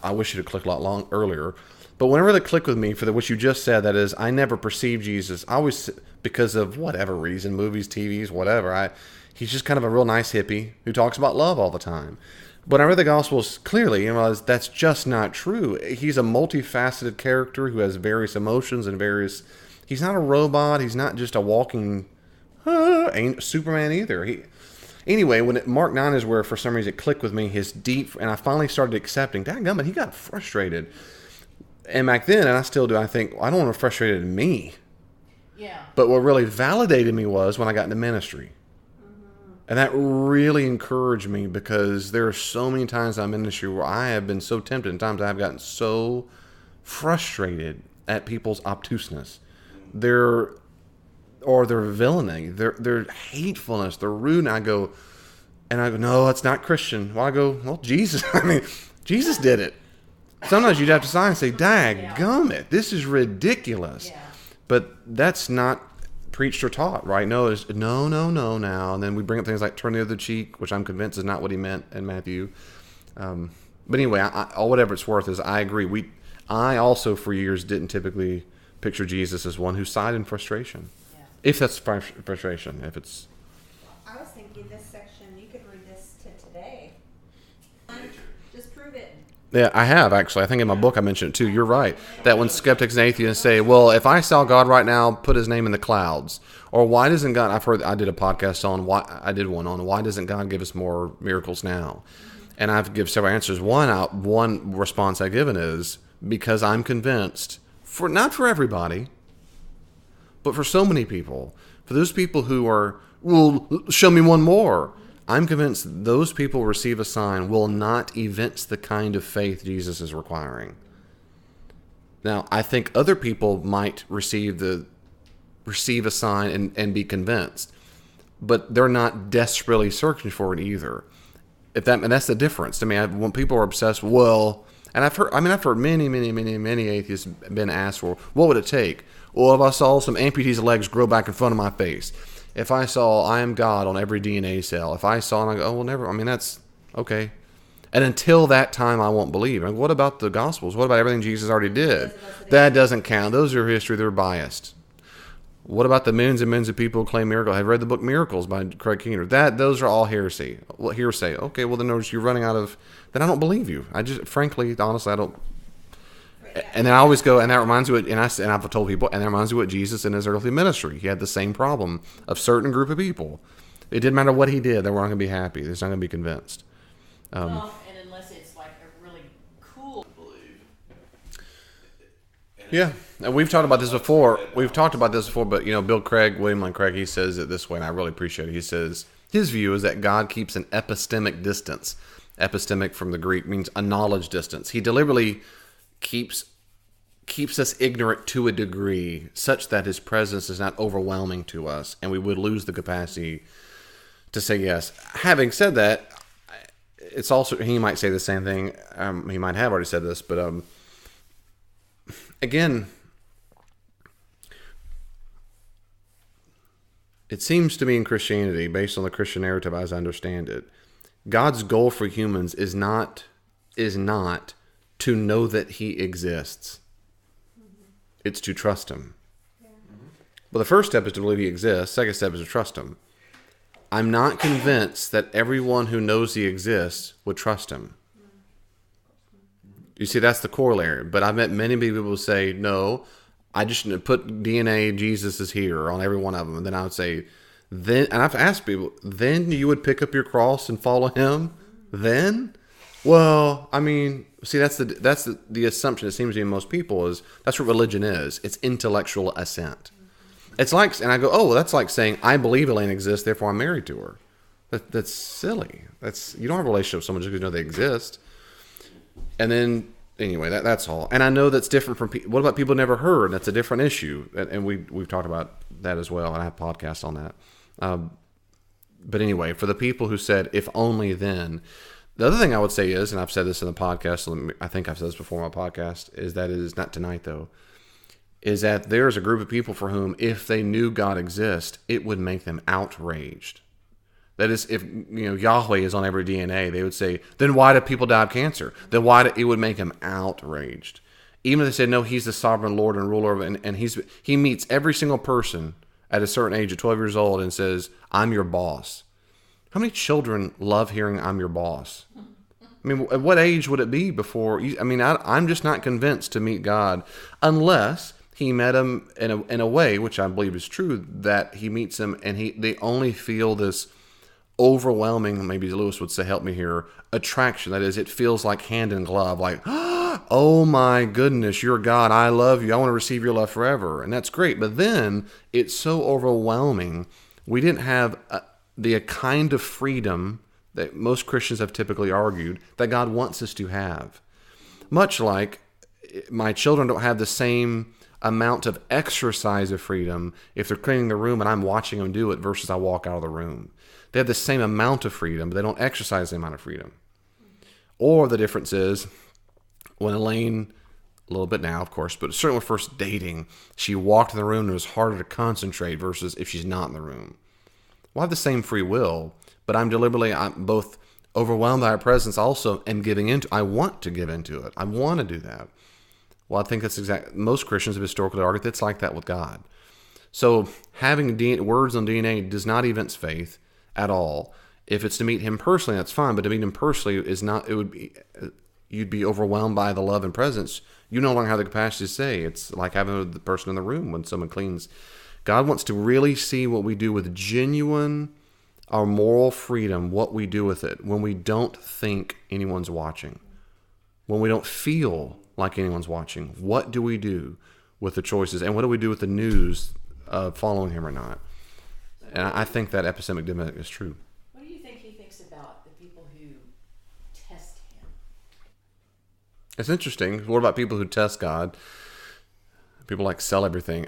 A: I wish it had clicked a lot earlier, but when it really clicked with me for what you just said, that is, I never perceived Jesus. I always, because of whatever reason, movies, TVs, whatever. He's just kind of a real nice hippie who talks about love all the time. When I read the Gospels clearly, I realized that's just not true. He's a multifaceted character who has various emotions and he's not a robot. He's not just a walking ain't Superman either. Anyway, Mark 9 is where for some reason it clicked with me, his deep, and I finally started accepting, dadgummit, he got frustrated. And back then, and I still do, I think, I don't want to frustrated me.
E: Yeah.
A: But what really validated me was when I got into ministry. And that really encouraged me because there are so many times I'm in ministry where I have been so tempted, and times I've gotten so frustrated at people's obtuseness, their villainy, their hatefulness, their rude. And I go, no, it's not Christian. Well, I go, well, Jesus. I mean, Jesus did it. Sometimes you'd have to sigh and say, "Dadgummit, this is ridiculous."
E: Yeah.
A: But that's not preached or taught, right? No, it's no now. And then we bring up things like turn the other cheek, which I'm convinced is not what he meant in Matthew. But anyway, whatever it's worth is I agree. I also for years didn't typically picture Jesus as one who sighed in frustration.
E: Yeah.
A: If that's frustration, if it's...
D: I was thinking this section, you could read this to today. Just prove it.
A: Yeah, I have actually. I think in my book I mentioned it too. You're right. That when skeptics and atheists say, well, if I saw God right now, put his name in the clouds. Or why doesn't God, I did a podcast on why doesn't God give us more miracles now? And I've given several answers. One response I've given is because I'm convinced, not for everybody, but for so many people, for those people who are, well, show me one more. I'm convinced those people receive a sign will not evince the kind of faith Jesus is requiring. Now, I think other people might receive a sign and be convinced, but they're not desperately searching for it either. And that's the difference. I mean, when people are obsessed, and I've heard many atheists been asked for, what would it take? Well, if I saw some amputees' legs grow back in front of my face, if I saw I am God on every DNA cell, if I saw, and I go, oh, well, never, I mean, that's okay. And until that time, I won't believe. And what about the Gospels? What about everything Jesus already did? That doesn't count. Those are history. They're biased. What about the millions and millions of people who claim miracles? Have read the book Miracles by Craig Keener. Those are all hearsay. Well, hearsay. Okay, well, then notice you're running out of, then I don't believe you. I just, frankly, honestly, I don't. And then I always go, and that reminds me, and I've told people, and that reminds me what Jesus in his earthly ministry. He had the same problem of certain group of people. It didn't matter what he did; they weren't going to be happy. They're not going to be convinced.
E: Well, and unless it's like a really cool.
A: Yeah, and we've talked about this before. But William Lane Craig, he says it this way, and I really appreciate it. He says his view is that God keeps an epistemic distance. Epistemic from the Greek means a knowledge distance. He deliberately keeps us ignorant to a degree such that his presence is not overwhelming to us and we would lose the capacity to say yes. Having said that, it's also, he might say the same thing. He might have already said this, but again, it seems to me in Christianity, based on the Christian narrative as I understand it, God's goal for humans is not to know that he exists. It's to trust him. Yeah. Well, the first step is to believe he exists. Second step is to trust him. I'm not convinced that everyone who knows he exists would trust him. You see, that's the corollary. But I've met many people who say, no, I just put DNA, Jesus is here on every one of them. And then I would say, and I've asked people, then you would pick up your cross and follow him? Then? Well, I mean, see, that's the assumption it seems to be in most people is that's what religion is. It's intellectual assent. It's like, and I go, oh, well, that's like saying I believe Elaine exists, therefore I'm married to her. That's silly. You don't have a relationship with someone just because you know they exist. And then anyway, that's all. And I know that's different from people. What about people never heard? That's a different issue, and we've talked about that as well. And I have podcasts on that. But anyway, for the people who said if only then. The other thing I would say is, and I've said this in the podcast, I think I've said this before on my podcast, is that it is not tonight though, is that there's a group of people for whom if they knew God exists, it would make them outraged. That is, if Yahweh is on every DNA, they would say, then why do people die of cancer? Then it would make them outraged. Even if they said, no, he's the sovereign Lord and ruler, and he meets every single person at a certain age of 12 years old and says, I'm your boss. How many children love hearing I'm your boss? I mean, at what age would it be before? I'm just not convinced to meet God unless he met him in a way, which I believe is true, that he meets him and they only feel this overwhelming, maybe Lewis would say, help me here, attraction. That is, it feels like hand in glove, like, oh my goodness, you're God, I love you, I want to receive your love forever. And that's great. But then it's so overwhelming. We didn't have the kind of freedom that most Christians have typically argued that God wants us to have. Much like my children don't have the same amount of exercise of freedom if they're cleaning the room and I'm watching them do it versus I walk out of the room. They have the same amount of freedom, but they don't exercise the amount of freedom. Or the difference is when Elaine, a little bit now, of course, but certainly when first dating, she walked in the room and it was harder to concentrate versus if she's not in the room. Well, I have the same free will, but I'm both overwhelmed by her presence also and I want to give into it. I want to do that. Well, I think that's most Christians have historically argued that's like that with God. So having words on DNA does not evince faith at all. If it's to meet him personally, that's fine. But to meet him personally is not. It would be. You'd be overwhelmed by the love and presence. You no longer have the capacity to say. It's like having the person in the room when someone cleans. God wants to really see what we do with genuine, our moral freedom, what we do with it when we don't think anyone's watching, when we don't feel like anyone's watching. What do we do with the choices, and what do we do with the news of following him or not? And I think that epistemic dimension is true.
E: What do you think he thinks about the people who test him?
A: It's interesting. What about people who test God? People like sell everything.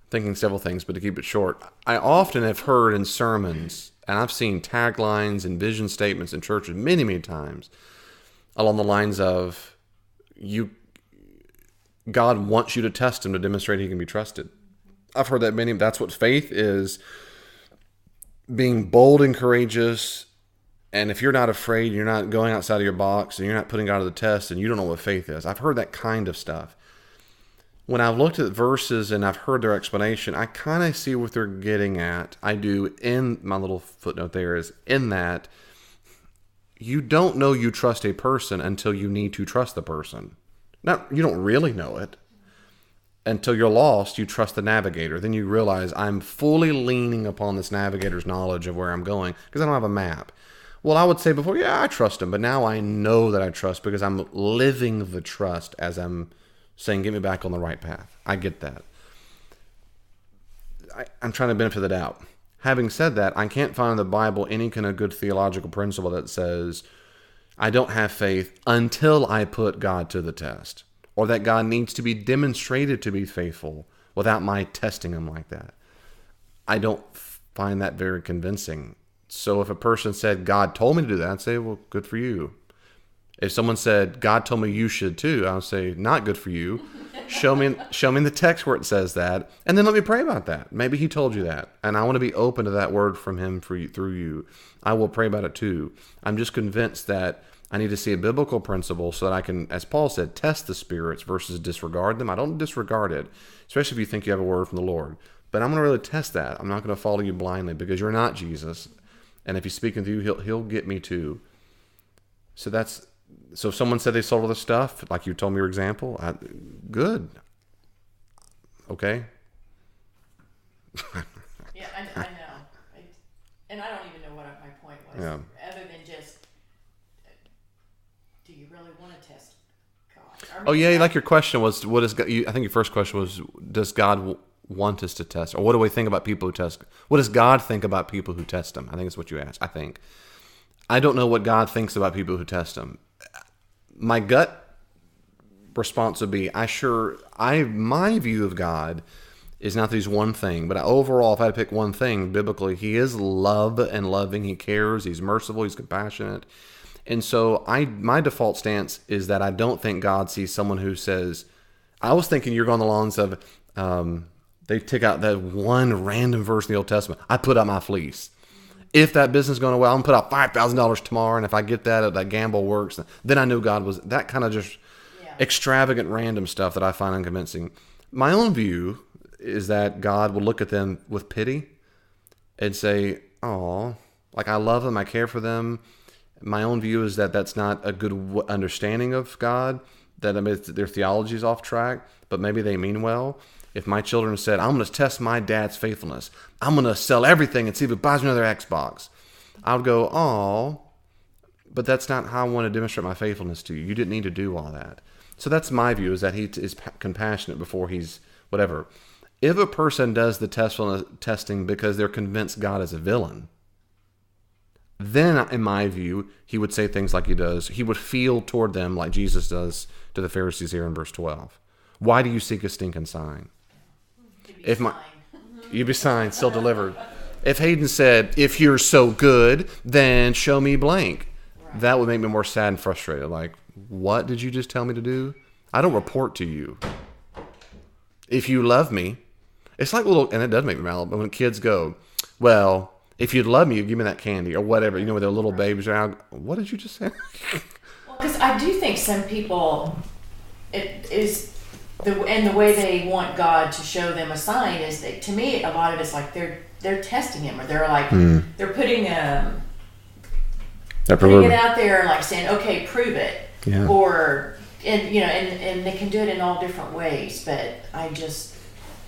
A: Thinking several things, but to keep it short, I often have heard in sermons, and I've seen taglines and vision statements in churches many, many times, along the lines of, God wants you to test him to demonstrate he can be trusted. I've heard that many. That's what faith is, being bold and courageous. And if you're not afraid, you're not going outside of your box, and you're not putting God to the test, and you don't know what faith is. I've heard that kind of stuff. When I've looked at verses and I've heard their explanation, I kind of see what they're getting at. I do, in my little footnote there, is in that you don't know you trust a person until you need to trust the person. Now, you don't really know it. Until you're lost, you trust the navigator. Then you realize I'm fully leaning upon this navigator's knowledge of where I'm going because I don't have a map. Well, I would say before, yeah, I trust him, but now I know that I trust because I'm living the trust as I'm saying, get me back on the right path. I get that. I'm trying to benefit the doubt. Having said that, I can't find in the Bible any kind of good theological principle that says, I don't have faith until I put God to the test, or that God needs to be demonstrated to be faithful without my testing him like that. I don't find that very convincing. So if a person said, God told me to do that, I'd say, well, good for you. If someone said, God told me you should too, I would say, not good for you. Show me in the text where it says that, and then let me pray about that. Maybe he told you that, and I want to be open to that word from him through you. I will pray about it too. I'm just convinced that I need to see a biblical principle so that I can, as Paul said, test the spirits versus disregard them. I don't disregard it, especially if you think you have a word from the Lord. But I'm going to really test that. I'm not going to follow you blindly because you're not Jesus. And if he's speaking to you, he'll get me too. So if someone said they sold all this stuff, like you told me your example, good. Okay.
E: Yeah, I know. And I don't even know what my point was.
A: Yeah.
E: Other than just, do you really want to test God?
A: Oh yeah, like your question was, what is God? I think your first question was, does God want us to test, or what do we think about people who test? What does God think about people who test him? I think that's what you asked. I don't know what God thinks about people who test him. My gut response would be, my view of God is not that he's one thing, but overall, if I had to pick one thing, biblically, he is love and loving. He cares. He's merciful. He's compassionate. And so my default stance is that I don't think God sees someone who says, I was thinking you're going the lines of, they take out that one random verse in the Old Testament. I put out my fleece. If that business is going well, I'm going to put out $5,000 tomorrow, and if I get that gamble works, then I knew God was that kind of just extravagant random stuff that I find unconvincing. My own view is that God will look at them with pity and say, oh, like I love them, I care for them. My own view is that that's not a good understanding of God, that their theology is off track, but maybe they mean well. If my children said, I'm going to test my dad's faithfulness, I'm going to sell everything and see if he buys me another Xbox, I would go, oh, but that's not how I want to demonstrate my faithfulness to you. You didn't need to do all that. So that's my view, is that he is compassionate before he's whatever. If a person does the testing because they're convinced God is a villain, then in my view, he would say things like he does. He would feel toward them like Jesus does to the Pharisees here in verse 12. Why do you seek a stinking sign? You'd be signed, still delivered. If Hayden said, if you're so good, then show me blank, that would make me more sad and frustrated. Like, what did you just tell me to do? I don't report to you. If you love me, it's like and it does make me mad, but when kids go, well, if you'd love me, you'd give me that candy or whatever, with their little babies around. What did you just say?
E: Well, because I do think some people, it is And the way they want God to show them a sign is that, to me, a lot of it's like they're testing him, or they're like they're putting it out there and like saying, okay, prove it, or and they can do it in all different ways. But I just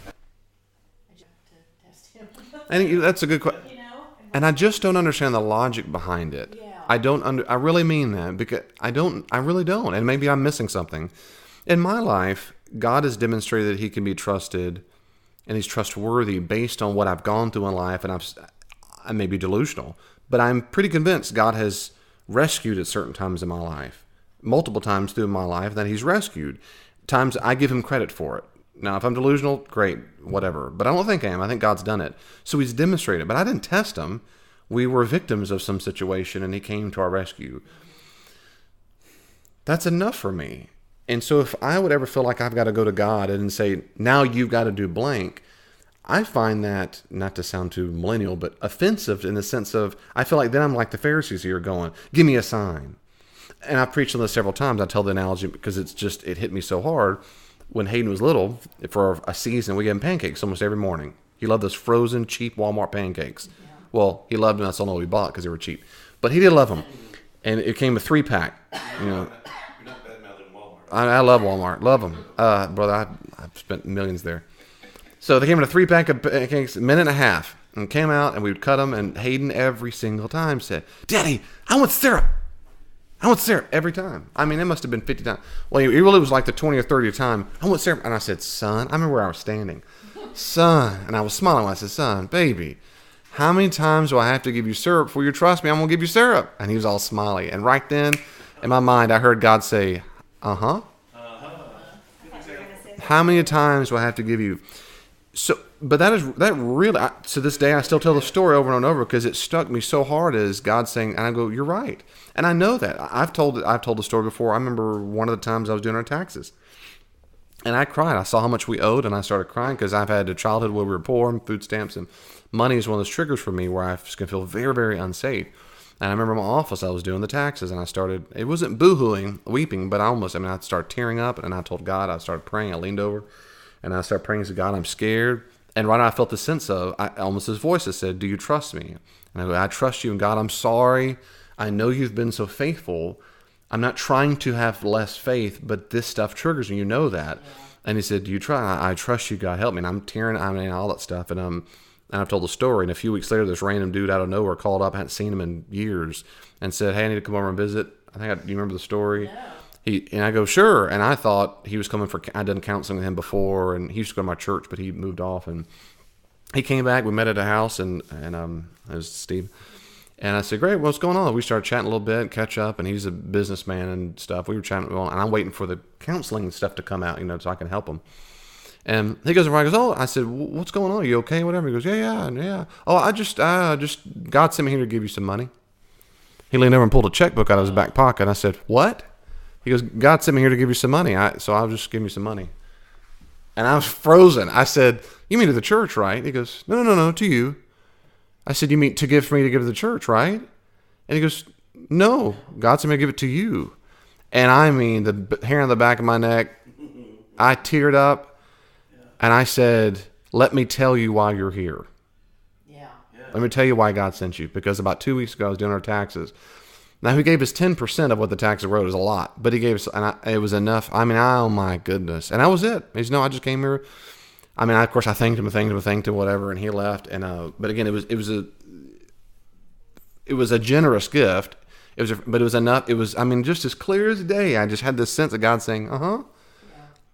E: have to test him.
A: And that's a good question. And I just don't understand the logic behind it.
E: Yeah.
A: I really mean that, because I really don't. And maybe I'm missing something. In my life, God has demonstrated that he can be trusted and he's trustworthy based on what I've gone through in life. And I may be delusional, but I'm pretty convinced God has rescued at certain times in my life, multiple times through my life, that he's rescued. Times I give him credit for it. Now, if I'm delusional, great, whatever. But I don't think I am. I think God's done it. So he's demonstrated. But I didn't test him. We were victims of some situation, and he came to our rescue. That's enough for me. And so if I would ever feel like I've got to go to God and say, now you've got to do blank, I find that, not to sound too millennial, but offensive in the sense of, I feel like then I'm like the Pharisees here going, give me a sign. And I've preached on this several times. I tell the analogy because it hit me so hard. When Hayden was little, for a season, we gave him pancakes almost every morning. He loved those frozen, cheap Walmart pancakes. Yeah. Well, he loved them. That's all we bought because they were cheap. But he did love them. And it came a 3-pack.
B: You're not bad-mouthing Walmart.
A: I love Walmart. Love them. Brother, I've spent millions there. So they came in a 3-pack of pancakes, a minute and a half. And came out, and we would cut them. And Hayden every single time said, Daddy, I want syrup. I want syrup every time. I mean, it must have been 50 times. Well, it really was like the 20 or 30th time. I want syrup. And I said, son, I remember where I was standing. Son. And I was smiling when I said, son, baby, how many times do I have to give you syrup before you trust me? I'm going to give you syrup. And he was all smiley. And right then, in my mind, I heard God say, uh-huh. How many times do I have to give you? So, but that really, to this day, I still tell the story over and over because it struck me so hard as God saying, and I go, you're right. And I know that. I've told the story before. I remember one of the times I was doing our taxes. And I cried. I saw how much we owed, and I started crying because I've had a childhood where we were poor, and food stamps, and money is one of those triggers for me where I can feel very, very unsafe. And I remember in my office, I was doing the taxes, and I started, it wasn't boo-hooing, weeping, but I started tearing up, and I told God, I started praying. I leaned over, and I started praying to God, I'm scared. And right now I felt the sense of, almost his voice that said, do you trust me? And I go, I trust you, and God, I'm sorry. I know you've been so faithful. I'm not trying to have less faith, but this stuff triggers me. You know that. Yeah. And he said, do you try? I trust you, God, help me. And I'm tearing, all that stuff. And I've told the story. And a few weeks later, this random dude out of nowhere called up. I hadn't seen him in years and said, hey, I need to come over and visit. Do you remember the story? Yeah. And I go, sure. And I thought he was coming I'd done counseling with him before, and he used to go to my church, but he moved off. And he came back. We met at a house, and it was Steve. And I said, great, what's going on? We started chatting a little bit, catch up, and he's a businessman and stuff. We were chatting, and I'm waiting for the counseling stuff to come out, so I can help him. And he goes, I said, what's going on? Are you okay? Whatever. He goes, yeah. Oh, I just, God sent me here to give you some money. He leaned over and pulled a checkbook out of his back pocket. I said, what? He goes, God sent me here to give you some money. So I'll just give you some money. And I was frozen. I said, you mean to the church, right? He goes, no, to you. I said, you mean to give for me to give to the church, right? And he goes, no, God sent me to give it to you. And I mean, the hair on the back of my neck, I teared up, and I said, let me tell you why you're here.
E: Yeah.
A: Let me tell you why God sent you. Because about 2 weeks ago, I was doing our taxes. Now, he gave us 10% of what the taxes wrote. It was a lot, but he gave us, it was enough. I mean, oh my goodness. And that was it. He said, no, I just came here. I mean, of course, I thanked him, whatever, and he left. And but again, it was a generous gift. But it was enough. It was, just as clear as day. I just had this sense of God saying, yeah.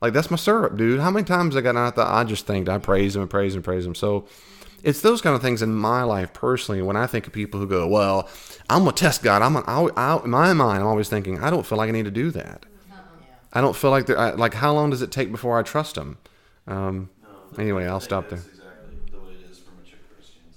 A: Like, that's my syrup, dude. How many times I got out there, I just thanked, I praise him and praise him and praise him. So it's those kind of things in my life personally. When I think of people who go, well, I'm gonna test God. In my mind, I'm always thinking, I don't feel like I need to do that. I don't feel like how long does it take before I trust him? Anyway, I'll stop there.
B: That's exactly the way it is for mature Christians.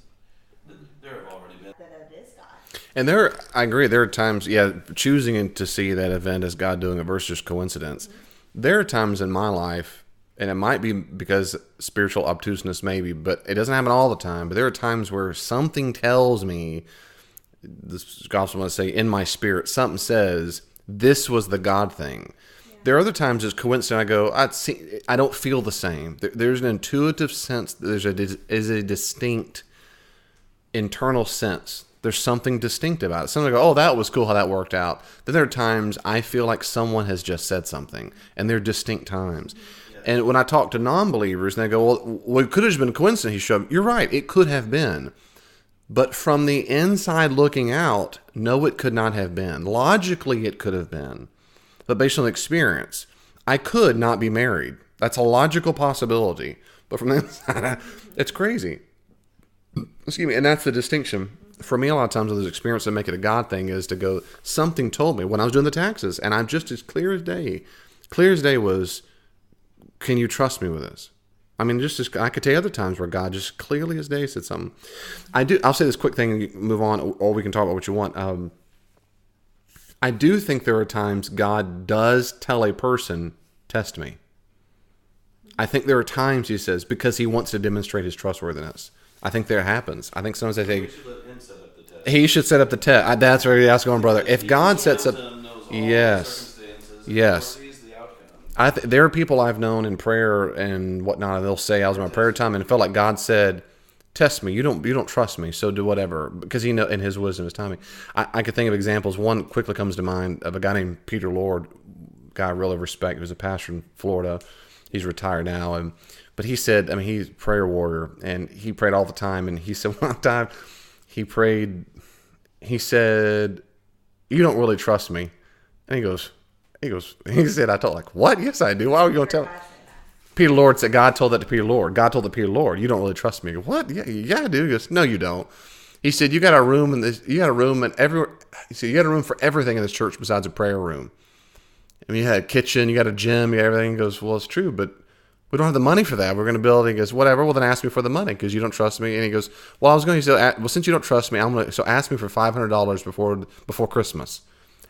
B: There have already been.
D: That it is God.
A: And I agree, there are times, choosing to see that event as God doing it versus coincidence. Mm-hmm. There are times in my life, and it might be because spiritual obtuseness maybe, but it doesn't happen all the time, but there are times where something tells me, the gospel must say, in my spirit, something says, this was the God thing. There are other times it's coincident. I go, I don't feel the same. There's an intuitive sense. There's a distinct internal sense. There's something distinct about it. Something go, oh, that was cool how that worked out. Then there are times I feel like someone has just said something, and they're distinct times. And when I talk to non-believers, and they go, well, it could have just been a coincidence. He showed up. You're right. It could have been. But from the inside looking out, no, it could not have been. Logically, it could have been. But based on experience, I could not be married. That's a logical possibility. But from the inside, it's crazy. Excuse me. And that's the distinction. For me, a lot of times with those experiences that make it a God thing is to go, something told me when I was doing the taxes, and I'm just as clear as day. Clear as day was, can you trust me with this? I mean, just as I could tell you other times where God just clearly as day said something. I'll say this quick thing and you move on, or we can talk about what you want. I do think there are times God does tell a person, test me. I think there are times he says, because he wants to demonstrate his trustworthiness. I think that happens. I think sometimes they say, he should set up the test. That's where you're going, brother. If God sets up, yes. There are people I've known in prayer and whatnot, and they'll say, I was in my prayer time, and it felt like God said, test me. You don't trust me, so do whatever. Because he know in his wisdom, his timing. I could think of examples. One quickly comes to mind of a guy named Peter Lord, guy I really respect, who's a pastor in Florida. He's retired now, but he said, I mean, he's a prayer warrior, and he prayed all the time, and he said one time, he prayed, he said, you don't really trust me. And he said, I told, like, what? Yes, I do. Why are you going to tell me? Peter Lord said, God told that to Peter Lord. God told the Peter Lord, you don't really trust me. I go, what? Yeah, I do. He goes, no, you don't. He said, you got a room you got a room for everything in this church besides a prayer room. I mean, you had a kitchen, you got a gym, you got everything. He goes, well, it's true, but we don't have the money for that. We're going to build. He goes, whatever. Well, then ask me for the money because you don't trust me. And he goes, well, he said, well, since you don't trust me, so ask me for $500 before Christmas.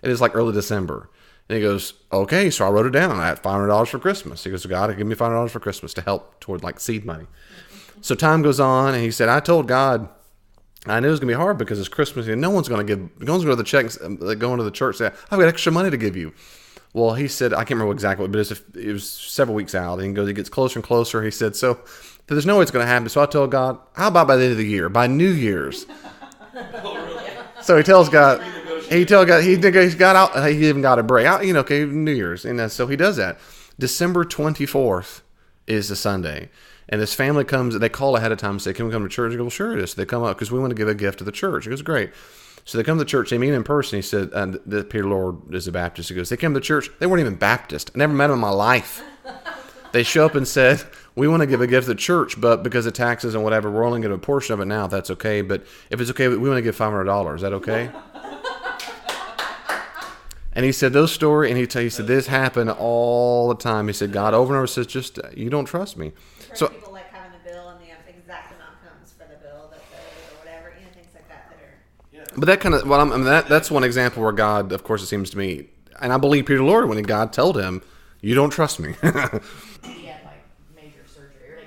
A: It is like early December. And he goes, okay. So I wrote it down. I had $500 for Christmas. He goes, God, give me $500 for Christmas to help toward like seed money. So time goes on, and he said, I told God, I knew it was going to be hard because it's Christmas, and no one's going to the checks, going to the church, say, I've got extra money to give you. Well, he said, I can't remember exactly, but it was several weeks out. And he gets closer and closer. He said, so there's no way it's going to happen. So I told God, how about by the end of the year, by New Year's? So he tells God, he even got a break out, okay, New Year's. And so he does that. December 24th is the Sunday. And this family comes, they call ahead of time and say, can we come to church? He goes, well, sure it is. So they come up because we want to give a gift to the church. He goes, great. So they come to the church, they meet in person. He said, Peter Lord is a Baptist. He goes, they came to church. They weren't even Baptist. I never met them in my life. They show up and said, we want to give a gift to the church, but because of taxes and whatever, we're only going to a portion of it now, if that's okay. But if it's okay, we want to give $500. Is that okay? And he said those stories, and he said this happened all the time. He said God over and over says, just, you don't trust me. So
D: people like having a bill and the exact amount comes for the bill that or whatever, things like that are.
A: But that kind of, that's one example where God, of course, it seems to me, and I believe Peter Lord when God told him, you don't trust me.
E: He had like major surgery.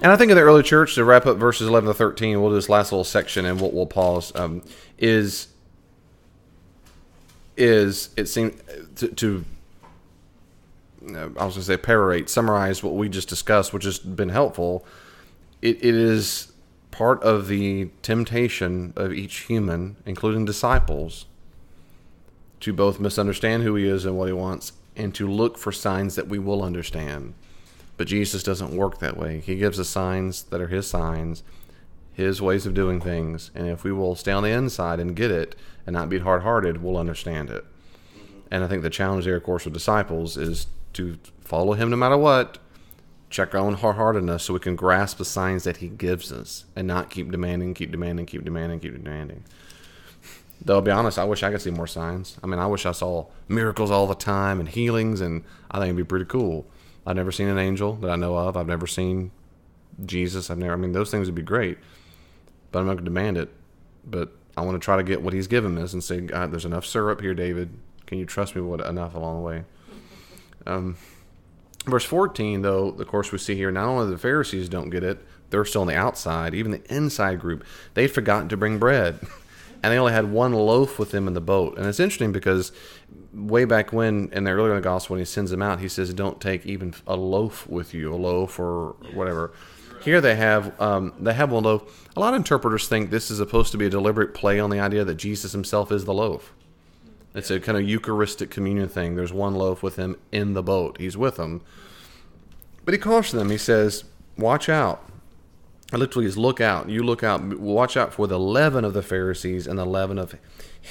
A: And I think in the early church, to wrap up verses 11 to 13, we'll do this last little section and we'll pause, is it seemed to I was going to say perorate, summarize what we just discussed, which has been helpful. It is part of the temptation of each human, including disciples, to both misunderstand who he is and what he wants, and to look for signs that we will understand. But Jesus doesn't work that way. He gives us signs that are his signs, his ways of doing things. And if we will stay on the inside and get it and not be hard-hearted, we'll understand it. And I think the challenge there, of course, with disciples is to follow him no matter what, check our own hard-heartedness so we can grasp the signs that he gives us and not keep demanding. Though, I'll be honest, I wish I could see more signs. I mean, I wish I saw miracles all the time and healings, and I think it'd be pretty cool. I've never seen an angel that I know of. I've never seen Jesus. Those things would be great, but I'm not going to demand it. But I want to try to get what he's given us and say, God, there's enough syrup here, David. Can you trust me with enough along the way? Verse 14, though, of course, we see here, not only the Pharisees don't get it, they're still on the outside. Even the inside group, they'd forgotten to bring bread. and they only had one loaf with them in the boat. And it's interesting because way back when, in the earlier in the gospel, when he sends them out, he says, don't take even a loaf with you, a loaf or whatever. Here they have one loaf. A lot of interpreters think this is supposed to be a deliberate play on the idea that Jesus himself is the loaf. It's a kind of Eucharistic communion thing. There's one loaf with him in the boat. He's with them. But he cautions them. He says, watch out. Literally is look out. You look out. Watch out for the leaven of the Pharisees and the leaven of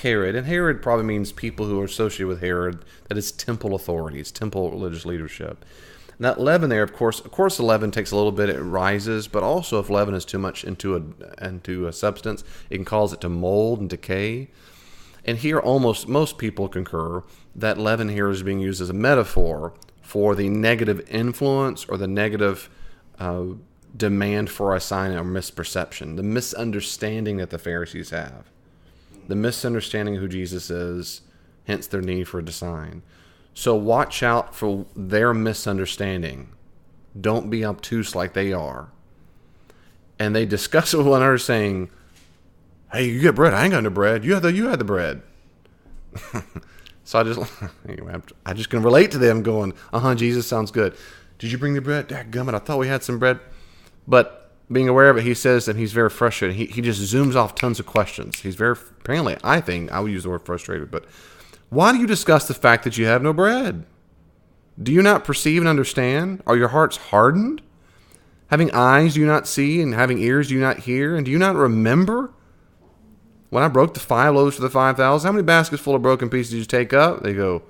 A: Herod. And Herod probably means people who are associated with Herod. That is temple authorities, temple religious leadership. And that leaven there, of course, the leaven takes a little bit. It rises. But also if leaven is too much into a substance, it can cause it to mold and decay. And here most people concur that leaven here is being used as a metaphor for the negative influence or the negative demand for a sign or misperception, the misunderstanding that the Pharisees have, the misunderstanding of who Jesus is, hence their need for a sign. So watch out for their misunderstanding. Don't be obtuse like they are. And they discuss it with one another saying, hey, you get bread. I ain't got no bread. You had the bread. So I just can relate to them going, Jesus sounds good. Did you bring the bread? Dadgummit, I thought we had some bread. But being aware of it, he says that he's very frustrated. He just zooms off tons of questions. He's very, apparently, I think, I would use the word frustrated, but why do you discuss the fact that you have no bread? Do you not perceive and understand? Are your hearts hardened? Having eyes do you not see, and having ears do you not hear? And do you not remember when I broke the 5 loaves for the 5,000? How many baskets full of broken pieces did you take up? They go,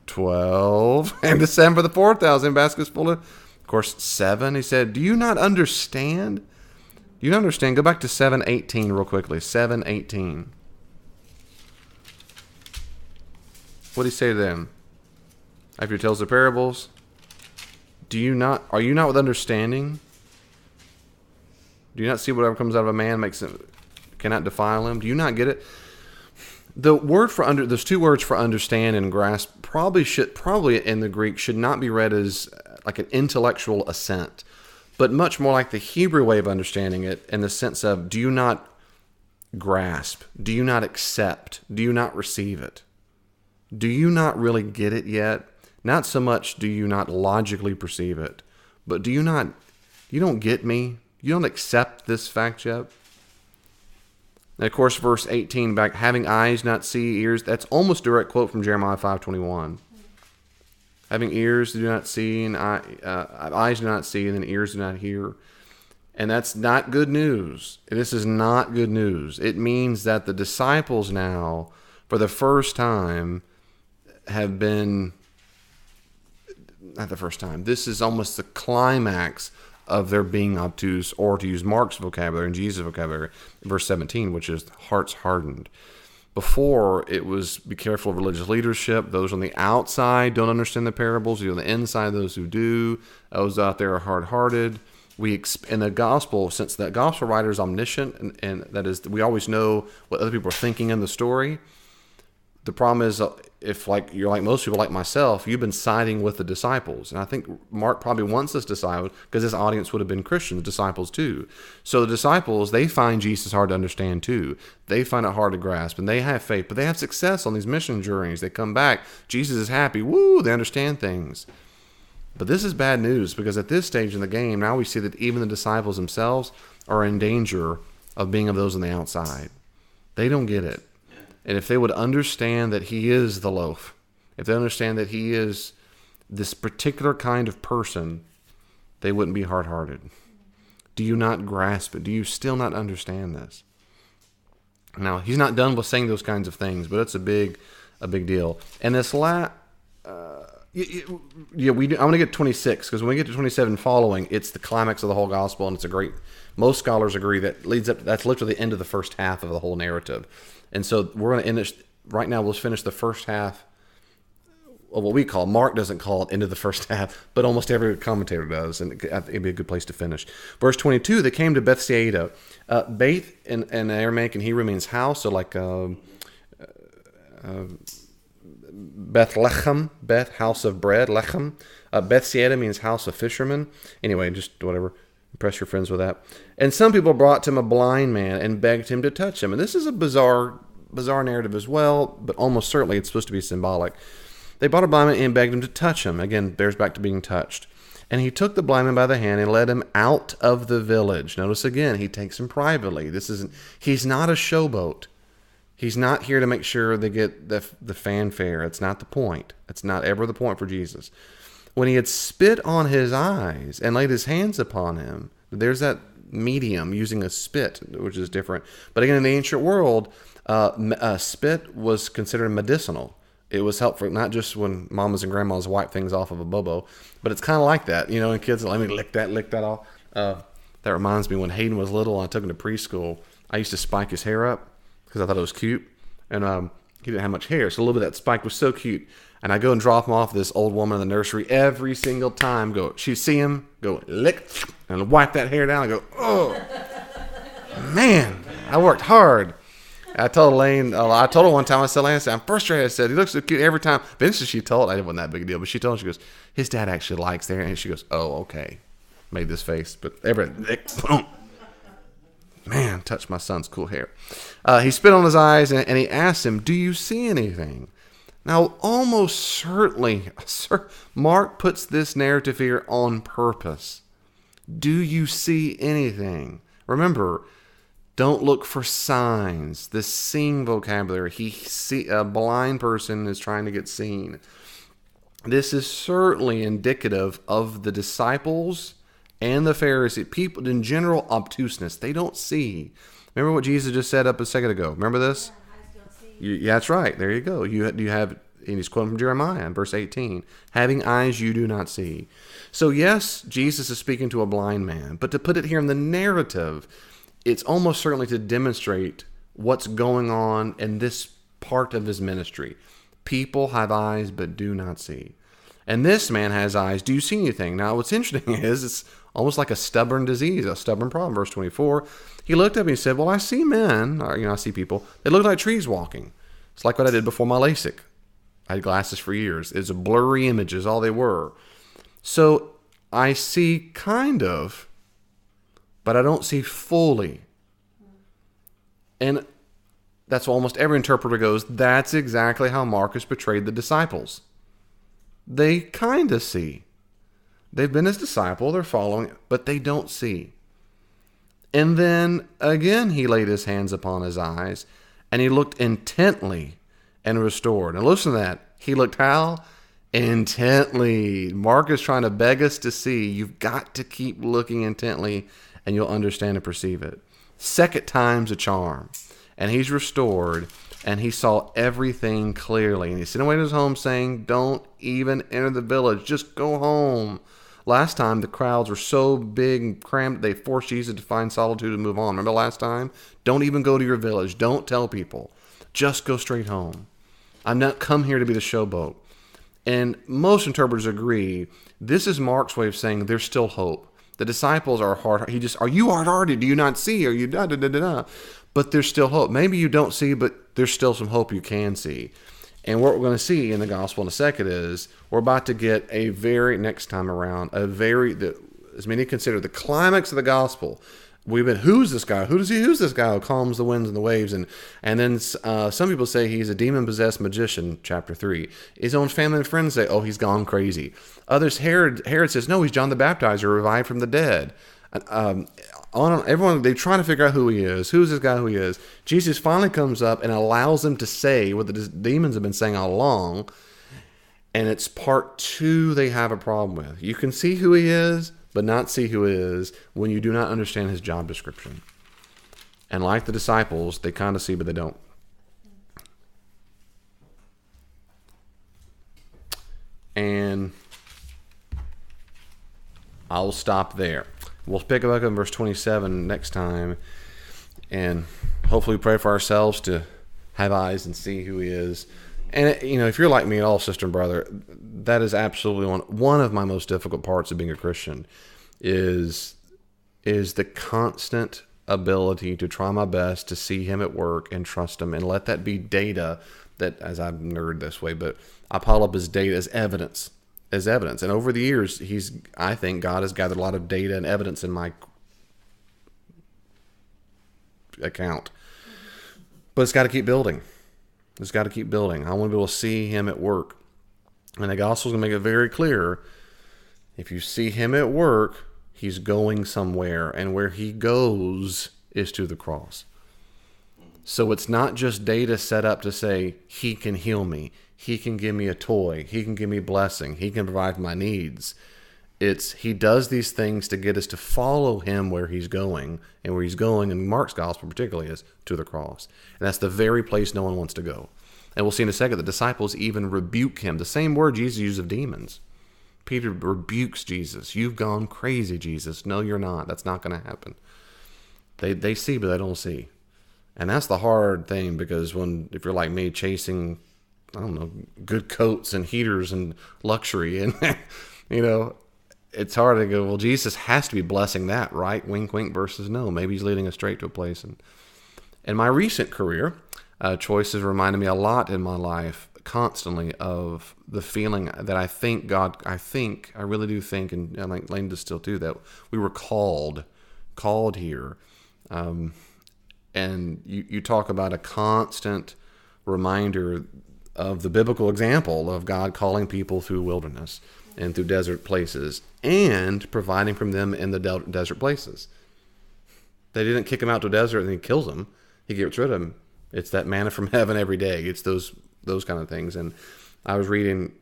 A: 12. And the 7 for the 4,000 baskets full of course, 7. He said, do you not understand? Do you not understand? Go back to 7:18 real quickly. 7:18. What did he say to them? After he tells the parables, are you not with understanding? Do you not see whatever comes out of a man cannot defile him? Do you not get it? The word for there's 2 words for understand and grasp. Probably in the Greek should not be read as like an intellectual assent, but much more like the Hebrew way of understanding it in the sense of, do you not grasp? Do you not accept? Do you not receive it? Do you not really get it yet? Not so much do you not logically perceive it, but you don't get me? You don't accept this fact yet? And of course, verse 18 back, having eyes not see, ears, that's almost a direct quote from Jeremiah 5:21. Having ears do not see, and eyes do not see, and then ears do not hear. And that's not good news. This is not good news. It means that the disciples now, for the first time, have been, not the first time, this is almost the climax of their being obtuse, or to use Mark's vocabulary and Jesus' vocabulary, verse 17, which is hearts hardened. Before, it was be careful of religious leadership. Those on the outside don't understand the parables. On the inside, those who do. Those out there are hard-hearted. In the gospel, since the gospel writer is omniscient, and that is, we always know what other people are thinking in the story. The problem is, if you're like most people, like myself, you've been siding with the disciples. And I think Mark probably wants us to side because his audience would have been Christians, disciples too. So the disciples, they find Jesus hard to understand too. They find it hard to grasp, and they have faith, but they have success on these mission journeys. They come back, Jesus is happy, woo, they understand things. But this is bad news, because at this stage in the game, now we see that even the disciples themselves are in danger of being of those on the outside. They don't get it. And if they would understand that he is the loaf, if they understand that he is this particular kind of person, they wouldn't be hard-hearted. Do you not grasp it? Do you still not understand this? Now, he's not done with saying those kinds of things, but it's a big deal. And this I'm going to get 26, because when we get to 27 following, it's the climax of the whole gospel, and most scholars agree that's literally the end of the first half of the whole narrative. And so we're going to end it right now. We'll finish the first half of what we call, Mark doesn't call it end of the first half, but almost every commentator does, and it'd be a good place to finish. Verse 22, they came to Bethsaida. Beth in Aramaic and Hebrew means house, so like Bethlehem, Beth, house of bread, Lechem. Bethsaida means house of fishermen. Anyway, just whatever. Impress your friends with that. And some people brought to him a blind man and begged him to touch him. And this is a bizarre narrative as well, but almost certainly it's supposed to be symbolic. They brought a blind man and begged him to touch him. Again, bears back to being touched. And he took the blind man by the hand and led him out of the village. Notice again, he takes him privately. He's not a showboat. He's not here to make sure they get the fanfare. It's not the point. It's not ever the point for Jesus. When he had spit on his eyes and laid his hands upon him, there's that medium using a spit, which is different. But again, in the ancient world, spit was considered medicinal. It was helpful, not just when mamas and grandmas wipe things off of a bobo, but it's kind of like that, and kids, let me lick that off. That reminds me, when Hayden was little, I took him to preschool. I used to spike his hair up because I thought it was cute, and he didn't have much hair, so a little bit of that spike was so cute. And I go and drop him off this old woman in the nursery every single time. She'd see him, go lick, and wipe that hair down. I go, oh, man, I worked hard. I told Elaine, I told her one time, I said, Elaine, I'm frustrated. I said, he looks so cute every time. Eventually she told, it wasn't that big a deal, but she told him, she goes, his dad actually likes their hair. And she goes, oh, okay. Made this face, but boom. Man, touched my son's cool hair. He spit on his eyes and he asked him, do you see anything? Now, almost certainly, Mark puts this narrative here on purpose. Do you see anything? Remember, don't look for signs. The seeing vocabulary. A blind person is trying to get seen. This is certainly indicative of the disciples and the Pharisees. People in general, obtuseness. They don't see. Remember what Jesus just said up a second ago? Remember this? Yeah, that's right. There you go. You have, and he's quoting from Jeremiah in verse 18, having eyes you do not see. So yes, Jesus is speaking to a blind man, but to put it here in the narrative, it's almost certainly to demonstrate what's going on in this part of his ministry. People have eyes but do not see. And this man has eyes. Do you see anything? Now, what's interesting is it's almost like a stubborn disease, a stubborn problem. Verse 24, he looked up and he said, well, I see men, or, I see people. They look like trees walking. It's like what I did before my LASIK. I had glasses for years. It's a blurry image is all they were. So I see kind of, but I don't see fully. And that's what almost every interpreter goes, that's exactly how Marcus portrayed the disciples. They kind of see. They've been his disciple, they're following, but they don't see. And then again he laid his hands upon his eyes, and he looked intently and restored. And listen to that. He looked how? Intently. Mark is trying to beg us to see. You've got to keep looking intently, and you'll understand and perceive it. Second time's a charm. And he's restored, and he saw everything clearly. And he sent away to his home saying, don't even enter the village. Just go home. Last time, the crowds were so big and crammed, they forced Jesus to find solitude and move on. Remember last time? Don't even go to your village. Don't tell people. Just go straight home. I'm not come here to be the showboat. And most interpreters agree, this is Mark's way of saying there's still hope. The disciples are hard. Are you hard-hearted? Do you not see? Are you da-da-da-da-da? But there's still hope. Maybe you don't see, but there's still some hope you can see. And what we're going to see in the gospel in a second is we're about to get next time around, as many consider the climax of the gospel. Who's this guy? Who's this guy who calms the winds and the waves? And then some people say he's a demon-possessed magician, chapter 3. His own family and friends say, oh, he's gone crazy. Others, Herod says, no, he's John the Baptizer, revived from the dead. Everyone, they're trying to figure out who he is. Who's this guy who he is? Jesus finally comes up and allows them to say what the demons have been saying all along. And it's part 2 they have a problem with. You can see who he is, but not see who he is when you do not understand his job description. And like the disciples, they kind of see, but they don't. And I'll stop there. We'll pick up in verse 27 next time. And hopefully we pray for ourselves to have eyes and see who he is. And, if you're like me at all, sister and brother, that is absolutely one of my most difficult parts of being a Christian is the constant ability to try my best to see him at work and trust him and let that be data that, as I'm nerd this way, but I pile up his data as evidence. And over the years, I think God has gathered a lot of data and evidence in my account. But it's got to keep building. It's got to keep building. I want to be able to see him at work. And the gospel's going to make it very clear. If you see him at work, he's going somewhere. And where he goes is to the cross. So it's not just data set up to say, he can heal me. He can give me a toy. He can give me blessing. He can provide my needs. It's he does these things to get us to follow him where he's going. And where he's going, in Mark's gospel particularly, is to the cross. And that's the very place no one wants to go. And we'll see in a second, the disciples even rebuke him. The same word Jesus used of demons. Peter rebukes Jesus. You've gone crazy, Jesus. No, you're not. That's not going to happen. They see, but they don't see. And that's the hard thing, because if you're like me, chasing, I don't know, good coats and heaters and luxury, and it's hard to go, well, Jesus has to be blessing that, right? Wink, wink versus no. Maybe he's leading us straight to a place. And in my recent career, choices reminded me a lot in my life constantly of the feeling that I really do think, and I think Lane does still too, that we were called here. And you talk about a constant reminder of the biblical example of God calling people through wilderness and through desert places and providing from them in the desert places. They didn't kick him out to a desert and he kills them. He gets rid of them. It's that manna from heaven every day. It's those kind of things. And I was reading,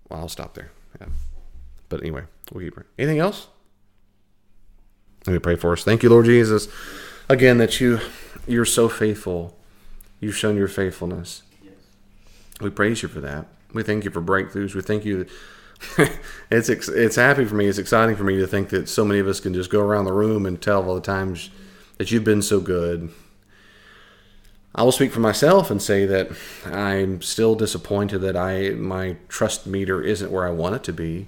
A: well, I'll stop there. Yeah. But anyway, we'll keep reading. Anything else? Let me pray for us. Thank you, Lord Jesus, again, that you're so faithful. You've shown your faithfulness.
B: Yes.
A: We praise you for that. We thank you for breakthroughs. We thank you. It's happy for me. It's exciting for me to think that so many of us can just go around the room and tell all the times that you've been so good. I will speak for myself and say that I'm still disappointed that my trust meter isn't where I want it to be.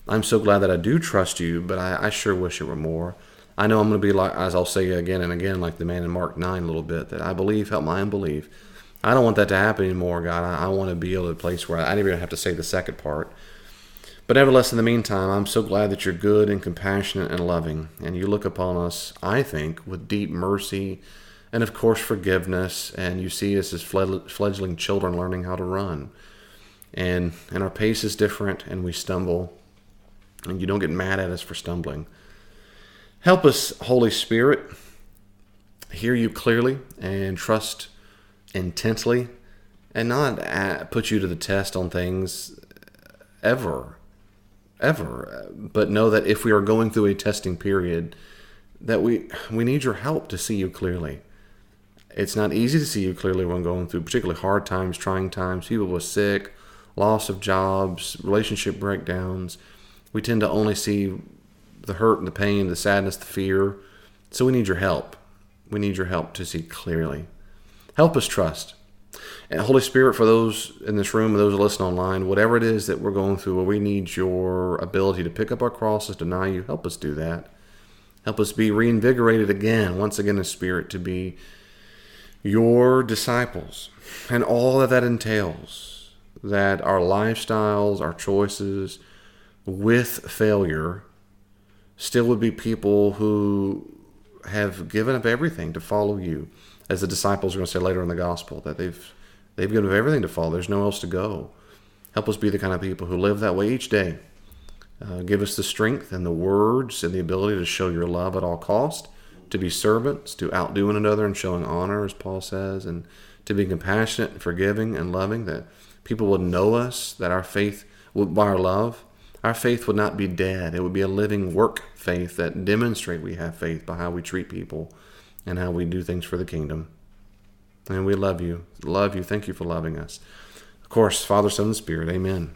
A: I'm so glad that I do trust you, but I sure wish it were more. I know I'm going to be like, as I'll say again and again, like the man in Mark 9 a little bit, that I believe, help my unbelief. I don't want that to happen anymore, God. I want to be able to a place where I didn't even have to say the second part. But nevertheless, in the meantime, I'm so glad that you're good and compassionate and loving. And you look upon us, I think, with deep mercy and, of course, forgiveness. And you see us as fledgling children learning how to run. And our pace is different and we stumble. And you don't get mad at us for stumbling. Help us, Holy Spirit, hear you clearly and trust intensely and not put you to the test on things ever. But know that if we are going through a testing period, that we need your help to see you clearly. It's not easy to see you clearly when going through particularly hard times, trying times, people were sick, loss of jobs, relationship breakdowns. We tend to only see the hurt and the pain, the sadness, the fear. So we need your help. We need your help to see clearly. Help us trust. And Holy Spirit, for those in this room and those who listen online, whatever it is that we're going through, where we need your ability to pick up our crosses, deny you, help us do that. Help us be reinvigorated again, once again in spirit, to be your disciples. And all that entails, that our lifestyles, our choices, with failure, still would be people who have given up everything to follow you. As the disciples are going to say later in the gospel, that they've given up everything to follow. There's no else to go. Help us be the kind of people who live that way each day. Give us the strength and the words and the ability to show your love at all cost, to be servants, to outdo one another and showing honor, as Paul says, and to be compassionate and forgiving and loving, that people would know us, that our faith, by our love, our faith would not be dead. It would be a living work faith that demonstrate we have faith by how we treat people and how we do things for the kingdom. And we love you. Love you. Thank you for loving us. Of course, Father, Son, and Spirit. Amen.